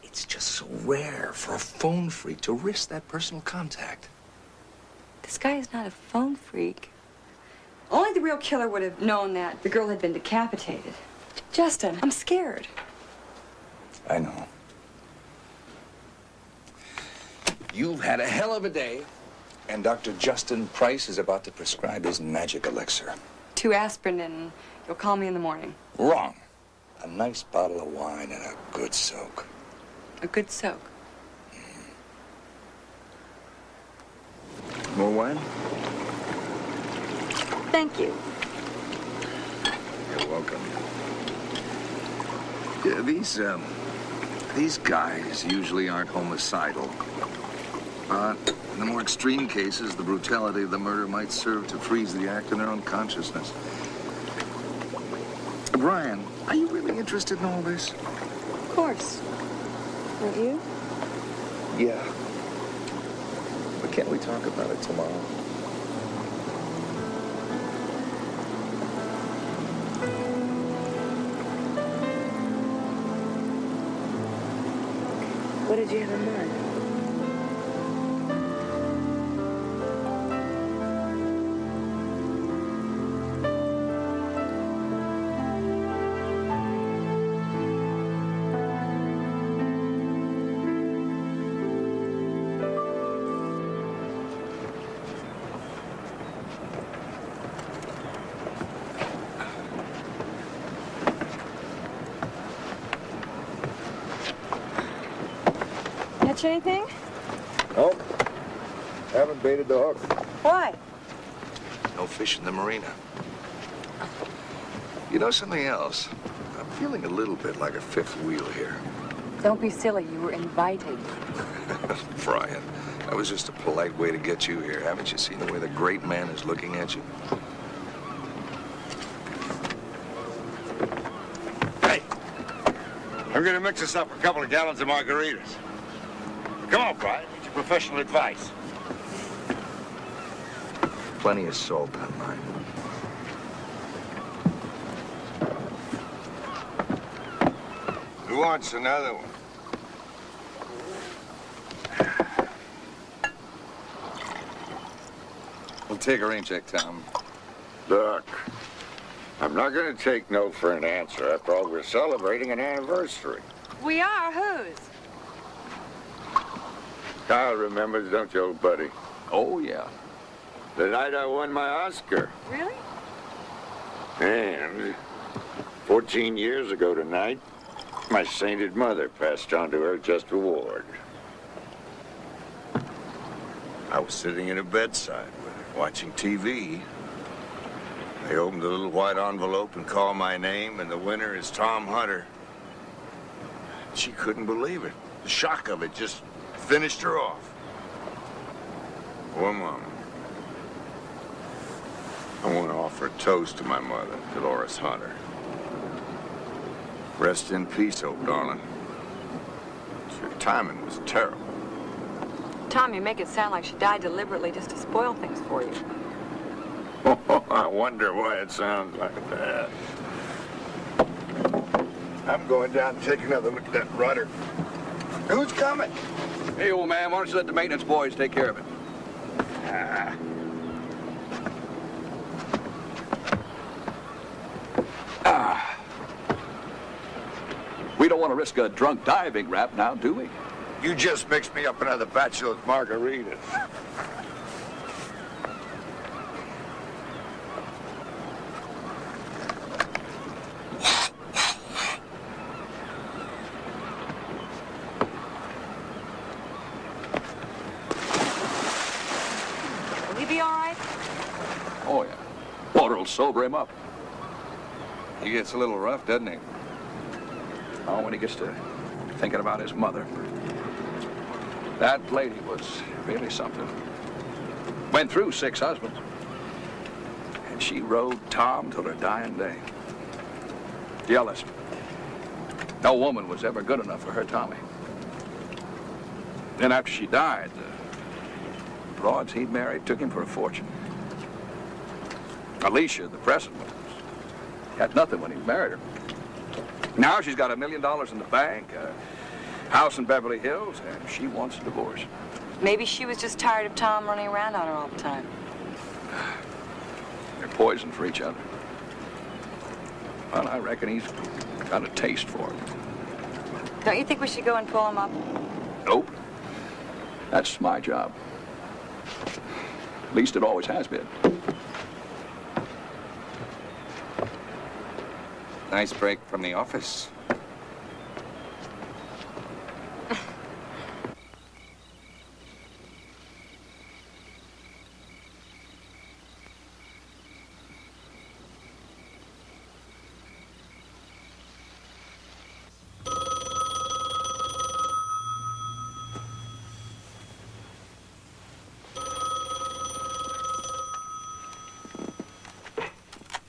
It's just so rare for a phone freak to risk that personal contact. This guy is not a phone freak. Only the real killer would have known that the girl had been decapitated. Justin, I'm scared. I know. You've had a hell of a day, and Dr. Justin Price is about to prescribe his magic elixir. 2 aspirin, and you'll call me in the morning. Wrong. A nice bottle of wine and a good soak. A good soak. More wine? Thank you. You're welcome. Yeah, these guys usually aren't homicidal. But in the more extreme cases, the brutality of the murder might serve to freeze the act in their unconsciousness. Brian, are you really interested in all this? Of course. Aren't you? Yeah. But can't we talk about it tomorrow? What did you have in mind? Catch anything? Nope. Haven't baited the hook. Why? No fish in the marina. You know something else? I'm feeling a little bit like a fifth wheel here. Don't be silly. You were invited. Brian, that was just a polite way to get you here. Haven't you seen the way the great man is looking at you? Hey, I'm gonna mix us up a couple of gallons of margaritas. Come on, Brian. Need your professional advice. Plenty of salt on mine. Who wants another one? We'll take a rain check, Tom. Look, I'm not gonna take no for an answer. After all, we're celebrating an anniversary. We are? Whose? Kyle remembers, don't you, old buddy? Oh, yeah. The night I won my Oscar. Really? And 14 years ago tonight, my sainted mother passed on to her just reward. I was sitting at her bedside with her, watching TV. They opened the little white envelope and called my name, and the winner is Tom Hunter. She couldn't believe it. The shock of it just finished her off. Poor Mom. I want to offer a toast to my mother, Dolores Hunter. Rest in peace, old darling. Your timing was terrible. Tom, you make it sound like she died deliberately just to spoil things for you. I wonder why it sounds like that. I'm going down to take another look at that rudder. Who's coming? Hey, old man, why don't you let the maintenance boys take care of it? We don't want to risk a drunk diving rap now, do we? You just mixed me up another batch of margaritas. Will he be all right? Oh, yeah. Water will sober him up. He gets a little rough, doesn't he? Oh, when he gets to thinking about his mother. That lady was really something. Went through 6 husbands. And she rode Tom till her dying day. Jealous. No woman was ever good enough for her Tommy. Then after she died, the broads he'd married took him for a fortune. Alicia, the present one, had nothing when he married her. Now she's got $1 million in the bank, a house in Beverly Hills, and she wants a divorce. Maybe she was just tired of Tom running around on her all the time. They're poison for each other. Well, I reckon he's got a taste for her. Don't you think we should go and pull him up? Nope. That's my job. At least it always has been. Nice break from the office.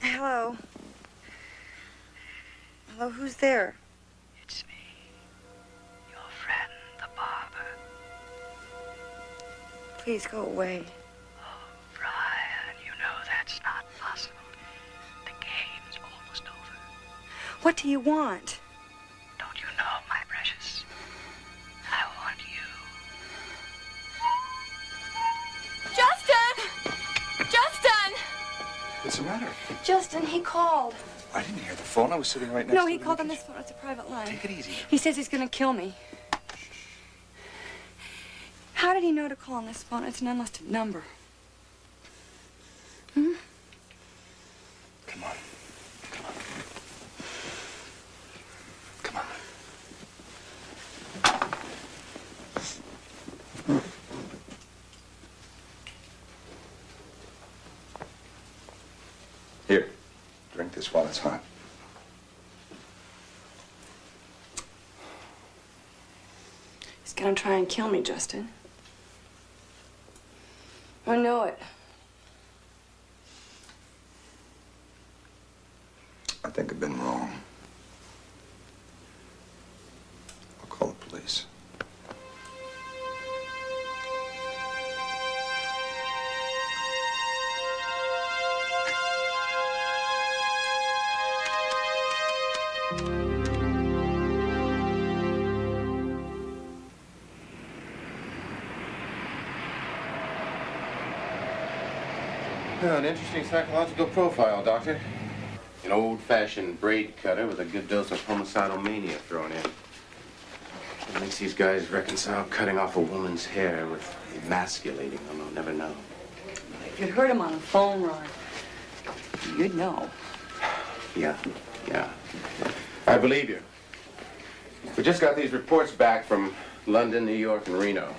Hello. Hello, who's there? It's me, your friend, the barber. Please go away. Brian, you know that's not possible. The game's almost over. What do you want? Don't you know, my precious? I want you. Justin! Justin! What's the matter? Justin, he called. I didn't hear the phone. I was sitting right next No, to he the called on location. this phone. It's a private line. Take it easy. He says he's going to kill me. How did he know to call on this phone? It's an unlisted number. Hmm? Come on. Come on. Here, drink this while it's hot. He's gonna try and kill me, Justin. I know it. I think I've been wrong. I'll call the police. Well, an interesting psychological profile, Doctor. An old-fashioned braid cutter with a good dose of homicidal mania thrown in. What makes these guys reconcile cutting off a woman's hair with emasculating them? I'll never know. If you'd heard him on the phone, Ron, you'd know. Yeah. I believe you. We just got these reports back from London, New York, and Reno.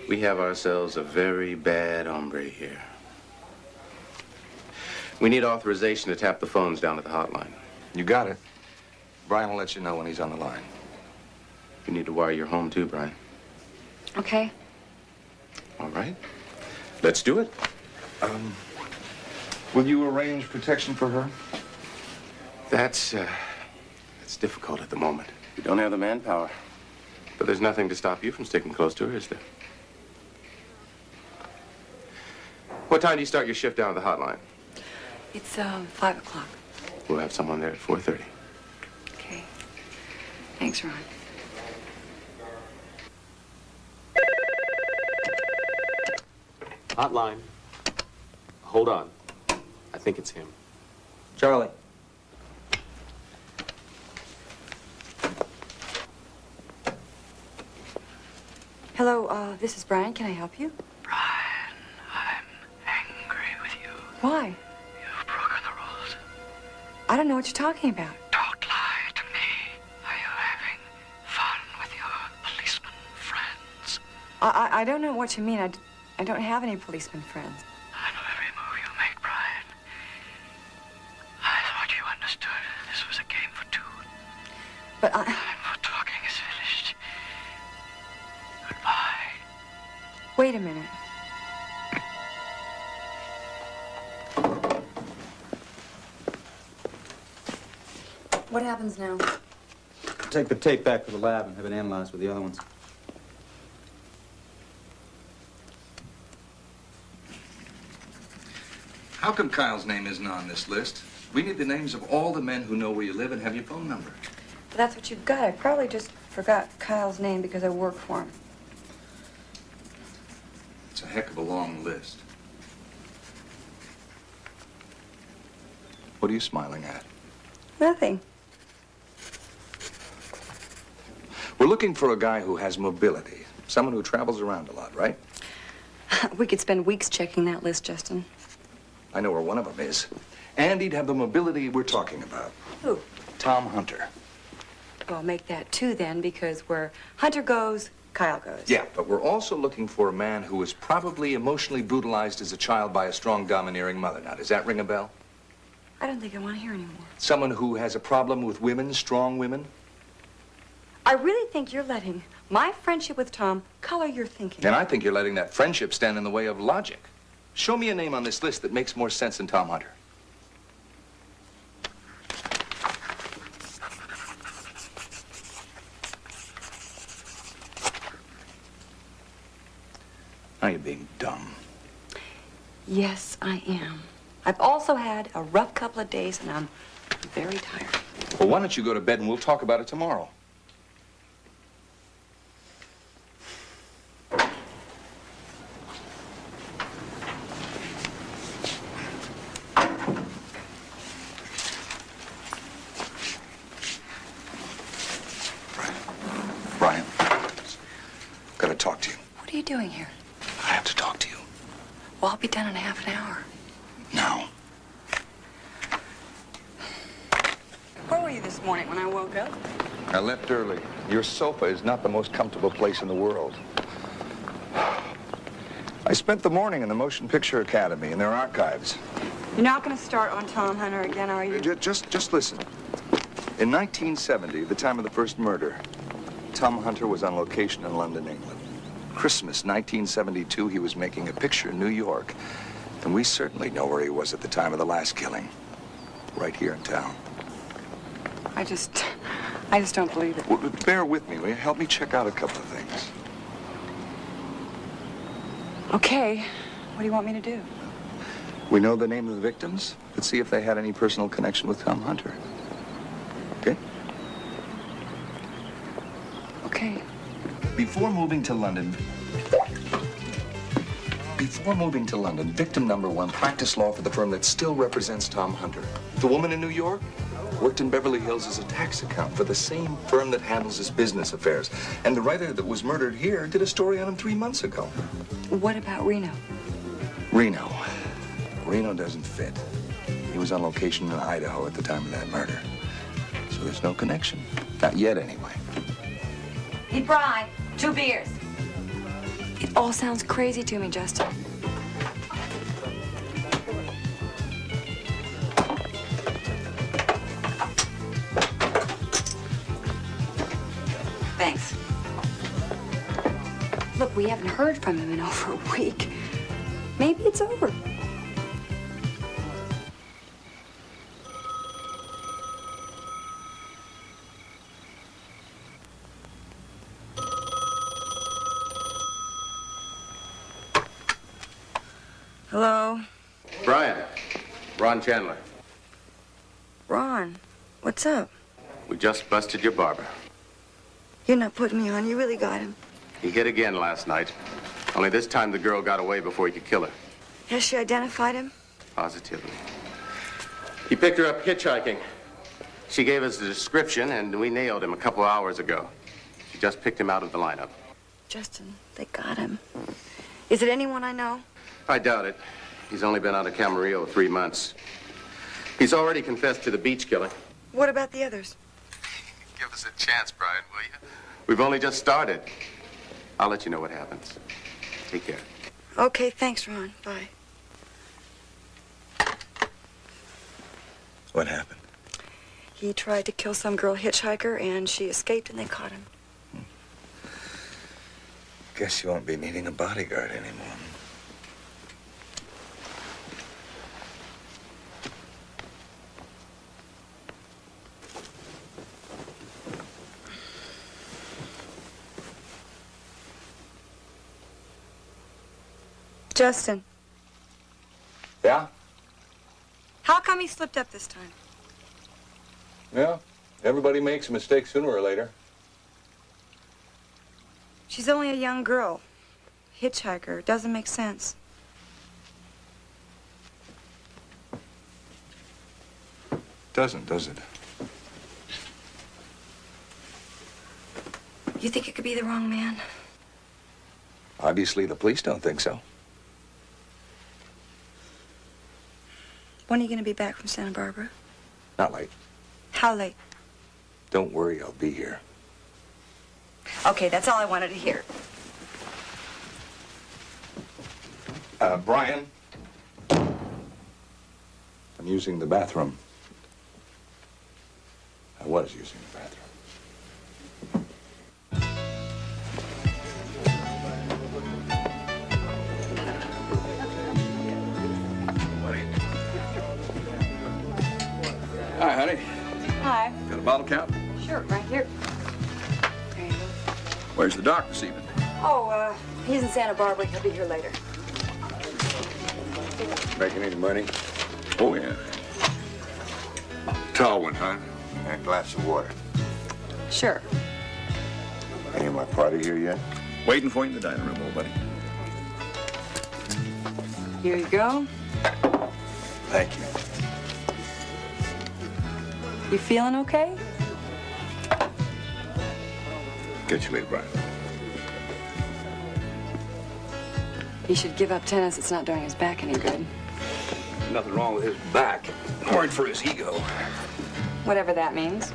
We have ourselves a very bad hombre here. We need authorization to tap the phones down at the hotline. You got it. Brian will let you know when he's on the line. You need to wire your home too, Brian. Okay. All right. Let's do it. Will you arrange protection for her? That's difficult at the moment. We don't have the manpower. But there's nothing to stop you from sticking close to her, is there? What time do you start your shift down at the hotline? It's 5 o'clock. We'll have someone there at 4:30. Okay. Thanks, Ron. Hotline. Hold on. I think it's him. Charlie. Hello, this is Brian. Can I help you? Brian, I'm angry with you. Why? You've broken the rules. I don't know what you're talking about. Don't lie to me. Are you having fun with your policeman friends? I don't know what you mean. I don't have any policeman friends. I know every move you make, Brian. I thought you understood this was a game for two. But Time for talking is finished. Goodbye. Wait a minute. What happens now? Take the tape back to the lab and have it analyzed with the other ones. How come Kyle's name isn't on this list? We need the names of all the men who know where you live and have your phone number. But that's what you've got. I probably just forgot Kyle's name because I work for him. It's a heck of a long list. What are you smiling at? Nothing. We're looking for a guy who has mobility. Someone who travels around a lot, right? We could spend weeks checking that list, Justin. I know where one of them is. And he'd have the mobility we're talking about. Who? Tom Hunter. Well, make that two then, because where Hunter goes, Kyle goes. Yeah, but we're also looking for a man who was probably emotionally brutalized as a child by a strong, domineering mother. Now, does that ring a bell? I don't think I want to hear anymore. Someone who has a problem with women, strong women? I really think you're letting my friendship with Tom color your thinking. And I think you're letting that friendship stand in the way of logic. Show me a name on this list that makes more sense than Tom Hunter. Now you're being dumb. Yes, I am. I've also had a rough couple of days, and I'm very tired. Well, why don't you go to bed and we'll talk about it tomorrow? Brian, gotta talk to you. What are you doing here? I have to talk to you. Well, I'll be done in half an hour. Now. Where were you this morning when I woke up? I left early. Your sofa is not the most comfortable place in the world. I spent the morning in the Motion Picture Academy in their archives. You're not going to start on Tom Hunter again, are you? Just listen. In 1970, the time of the first murder, Tom Hunter was on location in London, England. Christmas 1972, he was making a picture in New York. And we certainly know where he was at the time of the last killing. Right here in town. I just don't believe it. Well, bear with me, will you? Help me check out a couple of things. Okay. What do you want me to do? We know the name of the victims. Let's see if they had any personal connection with Tom Hunter. Okay? Okay. Before moving to London, victim number 1 practiced law for the firm that still represents Tom Hunter. The woman in New York worked in Beverly Hills as a tax accountant for the same firm that handles his business affairs. And the writer that was murdered here did a story on him 3 months ago. What about Reno? Reno doesn't fit. He was on location in Idaho at the time of that murder. So there's no connection. Not yet, anyway. Hey, Bri, 2 beers. It all sounds crazy to me, Justin. Thanks. Look, we haven't heard from him in over a week. Maybe it's over. Hello? Brian, Ron Chandler. Ron, what's up? We just busted your barber. You're not putting me on. You really got him. He hit again last night. Only this time the girl got away before he could kill her. Has she identified him? Positively. He picked her up hitchhiking. She gave us the description, and we nailed him a couple hours ago. She just picked him out of the lineup. Justin, they got him. Is it anyone I know? I doubt it. He's only been out of Camarillo 3 months. He's already confessed to the beach killing. What about the others? Give us a chance, Brian, will you? We've only just started. I'll let you know what happens. Take care. Okay, thanks, Ron. Bye. What happened? He tried to kill some girl hitchhiker, and she escaped, and they caught him. Guess you won't be needing a bodyguard anymore. Justin. Yeah? How come he slipped up this time? Yeah. Everybody makes a mistake sooner or later. She's only a young girl. Hitchhiker. Doesn't make sense. Doesn't, does it? You think it could be the wrong man? Obviously, the police don't think so. When are you going to be back from Santa Barbara? Not late. How late? Don't worry, I'll be here. Okay, that's all I wanted to hear. Brian? I'm using the bathroom. I was using the bathroom. Hi, honey. Hi. Got a bottle cap? Sure, right here. There you go. Where's the doc this evening? Oh, he's in Santa Barbara. He'll be here later. Making any money? Oh, yeah. Tall one, huh? And a glass of water. Sure. Any of my party here yet? Waiting for you in the dining room, old buddy. Here you go. Thank you. You feeling okay? Get you later, Brian. He should give up tennis. It's not doing his back any good. Nothing wrong with his back. Worried for his ego. Whatever that means.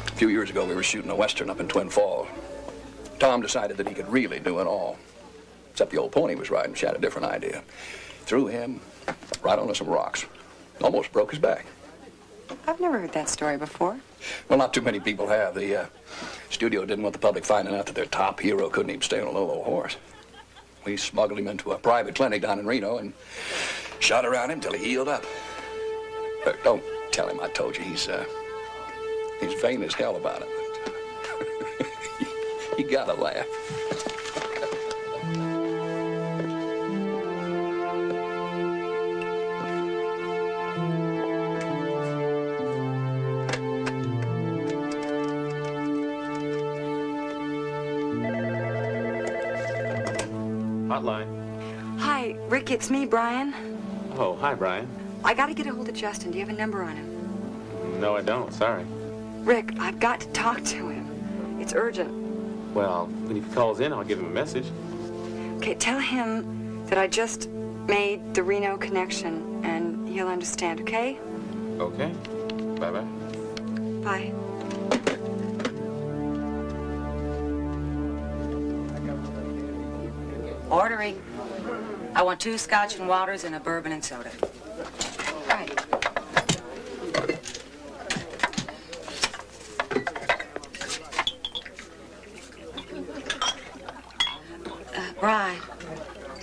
A few years ago, we were shooting a Western up in Twin Falls. Tom decided that he could really do it all. Except the old pony was riding. She had a different idea. Threw him right onto some rocks. Almost broke his back. I've never heard that story before. Well, not too many people have. The studio didn't want the public finding out that their top hero couldn't even stay on a little horse. We smuggled him into a private clinic down in Reno and shot around him till he healed up. But don't tell him I told you. He's vain as hell about it. You gotta laugh. Hotline. Hi, Rick, it's me, Brian. Oh, hi, Brian. I gotta get a hold of Justin. Do you have a number on him? No, I don't. Sorry. Rick, I've got to talk to him. It's urgent. Well, when he calls in, I'll give him a message. Okay, tell him that I just made the Reno connection, and he'll understand, okay? Okay. Bye-bye. Bye. Ordering. I want 2 scotch and waters and a bourbon and soda. Right. Brian,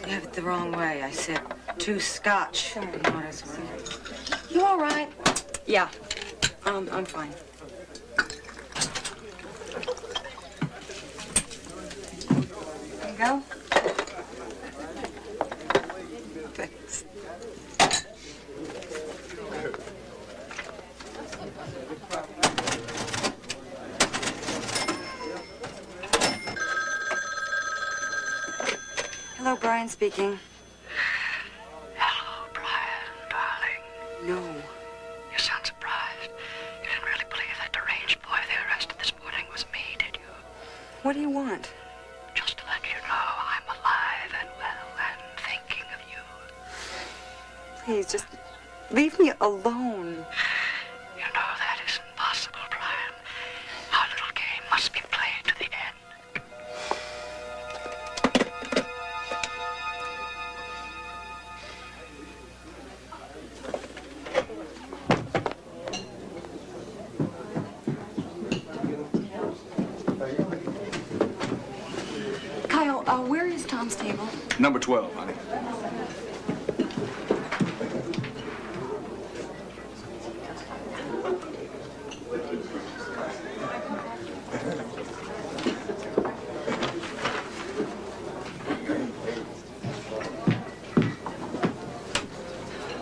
you have it the wrong way. I said 2 scotch and waters. You all right? Yeah. I'm fine. There you go. Thanks. Hello, Brian speaking. Hello, Brian, darling. No. You sound surprised. You didn't really believe that deranged boy they arrested this morning was me, did you? What do you want? Just to let you know I'm alive and well and thinking of you. Please, just leave me alone. You know that isn't possible, Brian. Our little game must be played to the end. Kyle, where is Tom's table? Number 12, honey.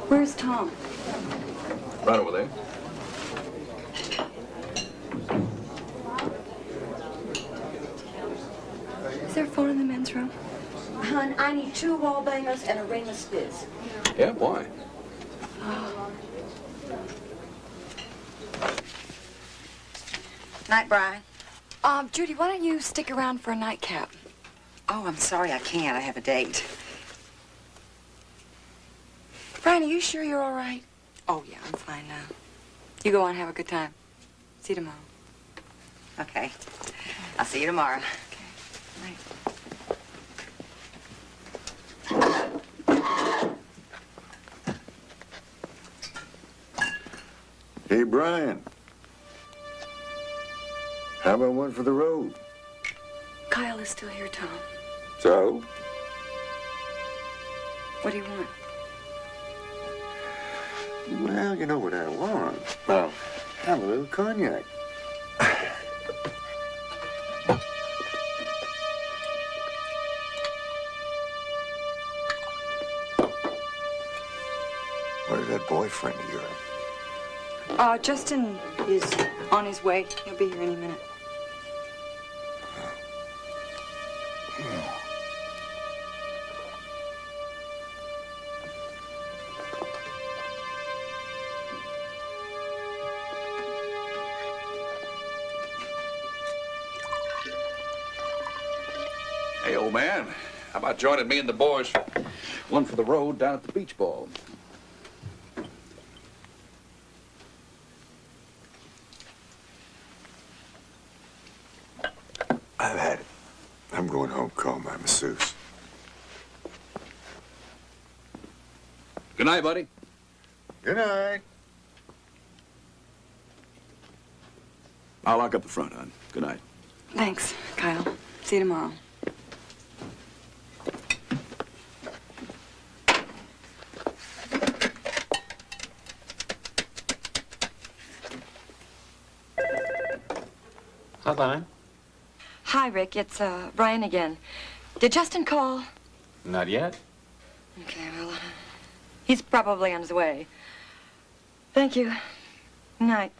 Where's Tom? Right over there. Is there a phone in the men's room? Hon, I need 2 wall bangers and a ringless fizz. Yeah, why? Night, Brian. Judy, why don't you stick around for a nightcap? Oh, I'm sorry I can't. I have a date. Brian, are you sure you're all right? Oh, yeah, I'm fine now. You go on, have a good time. See you tomorrow. Okay. I'll see you tomorrow. Night. Hey, Brian. How about one for the road? Kyle is still here, Tom. So? What do you want? Well, you know what I want. Well, have a little cognac. Where's that boyfriend of yours? Justin is on his way. He'll be here any minute. Hey, old man, how about joining me and the boys for one for the road down at the beach ball? I've had it. I'm going home, call my masseuse. Good night, buddy. Good night. I'll lock up the front, hon. Good night. Thanks, Kyle. See you tomorrow. Hotline? Hi, Rick. It's Brian again. Did Justin call? Not yet. Okay, well, he's probably on his way. Thank you. Good night.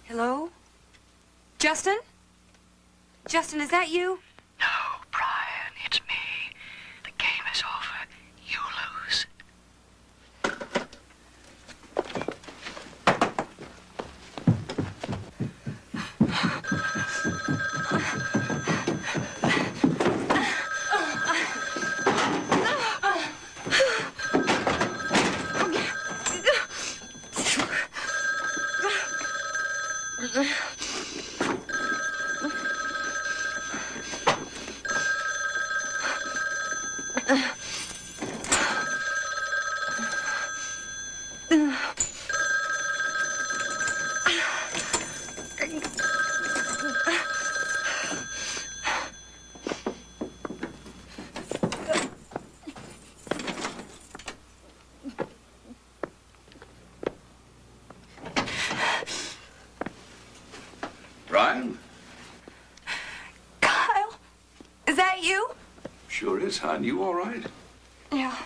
Hello? Justin? Justin, is that you? No, Brian, it's me. The game is over. You lose. Brian? Kyle? Is that you? Sure is, hon. You all right? Yeah,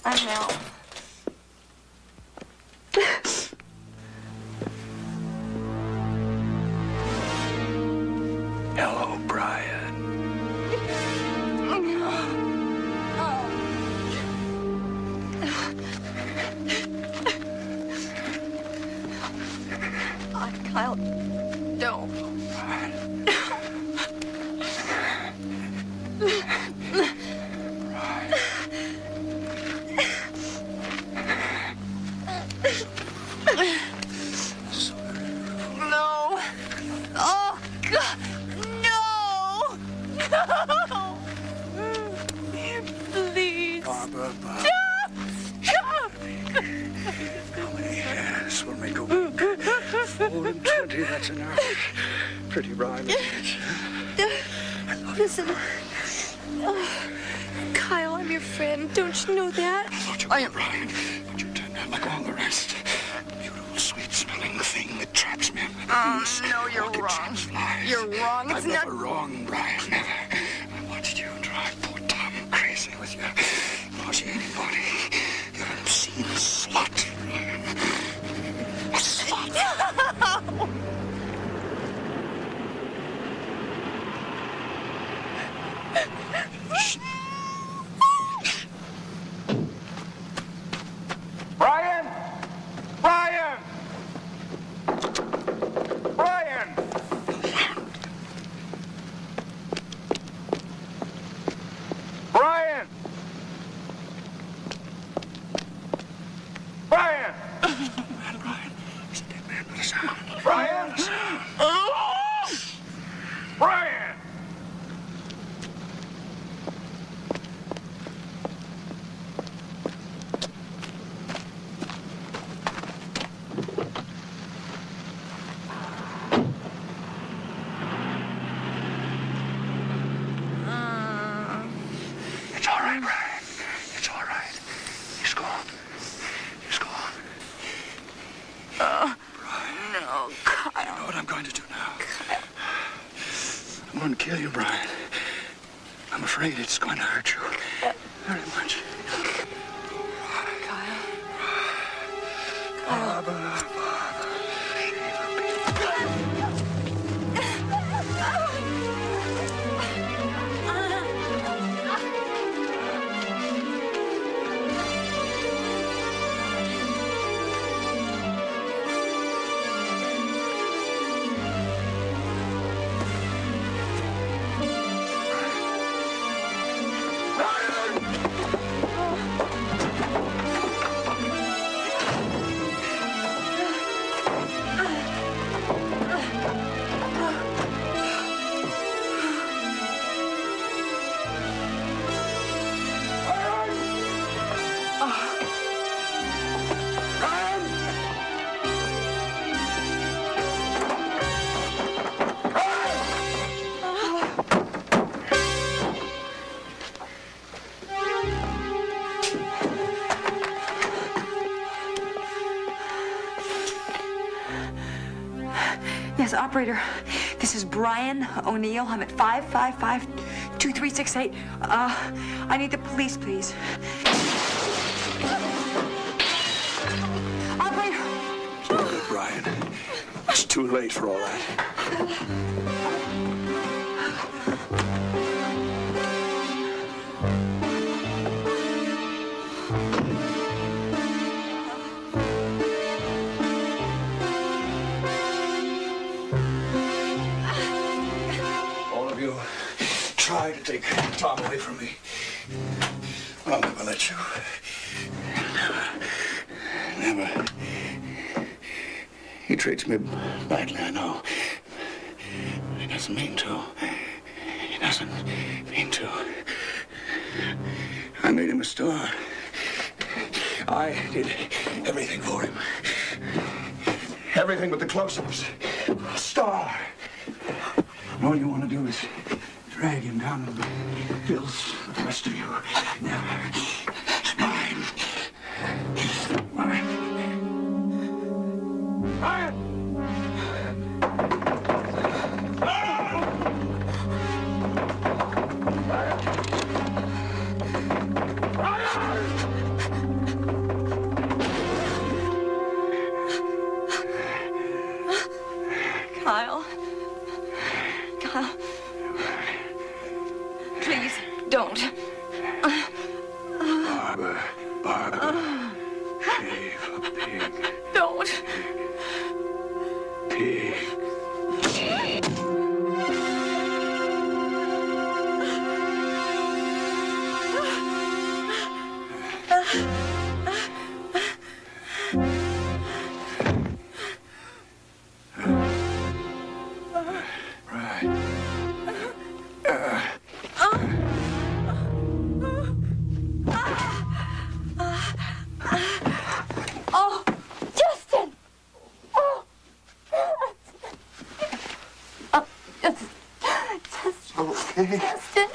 I'm out. Hello, Brian. Kyle, don't. No. Oh, God. No. No. Please. Barbara. Stop. How many hands will make a week? 4 and 20, that's an average. Pretty rhyme, isn't it? Listen. Kyle, I'm your friend. Don't you know that? I am Brian, but you turned out like all the rest. Beautiful, sweet-smelling thing that traps me. No, you're wrong. You're wrong. It's I'm not. never wrong, Brian, never. I watched you drive poor Tom crazy with your naughty anybody. You're an obscene slut, Brian. A slut. Brian! Brian! Brian! Brian! Brian! Brian. He's a dead man with a sound. Brian! Brian! going to do now? I'm going to kill you, Brian. I'm afraid it's going to hurt you very much. Kyle. Barbara. Yes, operator. This is Brian O'Neill. I'm at 555-2368. I need the police, please. Operator! Oh, Brian, it's too late for all that. Try to take Tom away from me. I'll never let you. Never. He treats me badly, I know. He doesn't mean to. He doesn't mean to. I made him a star. I did everything for him. Everything but the close-ups. A star. All you want to do is drag him down in the hills with the rest of you. Never. It's mine. It's mine. Mine! Kyle. Kyle. Please, don't. Barbara. Shave a pig. Don't. Pig. Oh, Justin! Oh, Justin. Okay. Justin.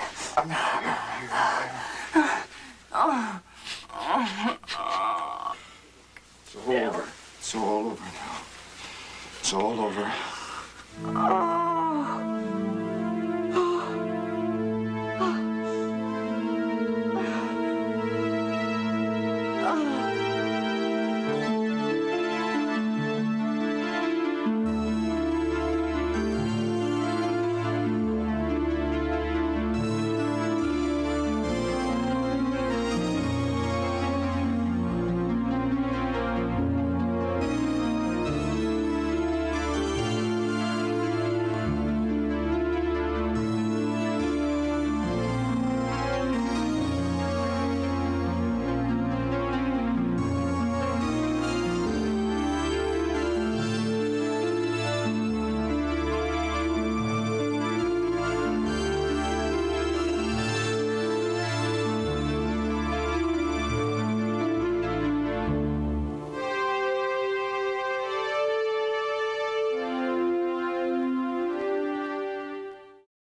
It's all over. It's all over now. It's all over. Oh.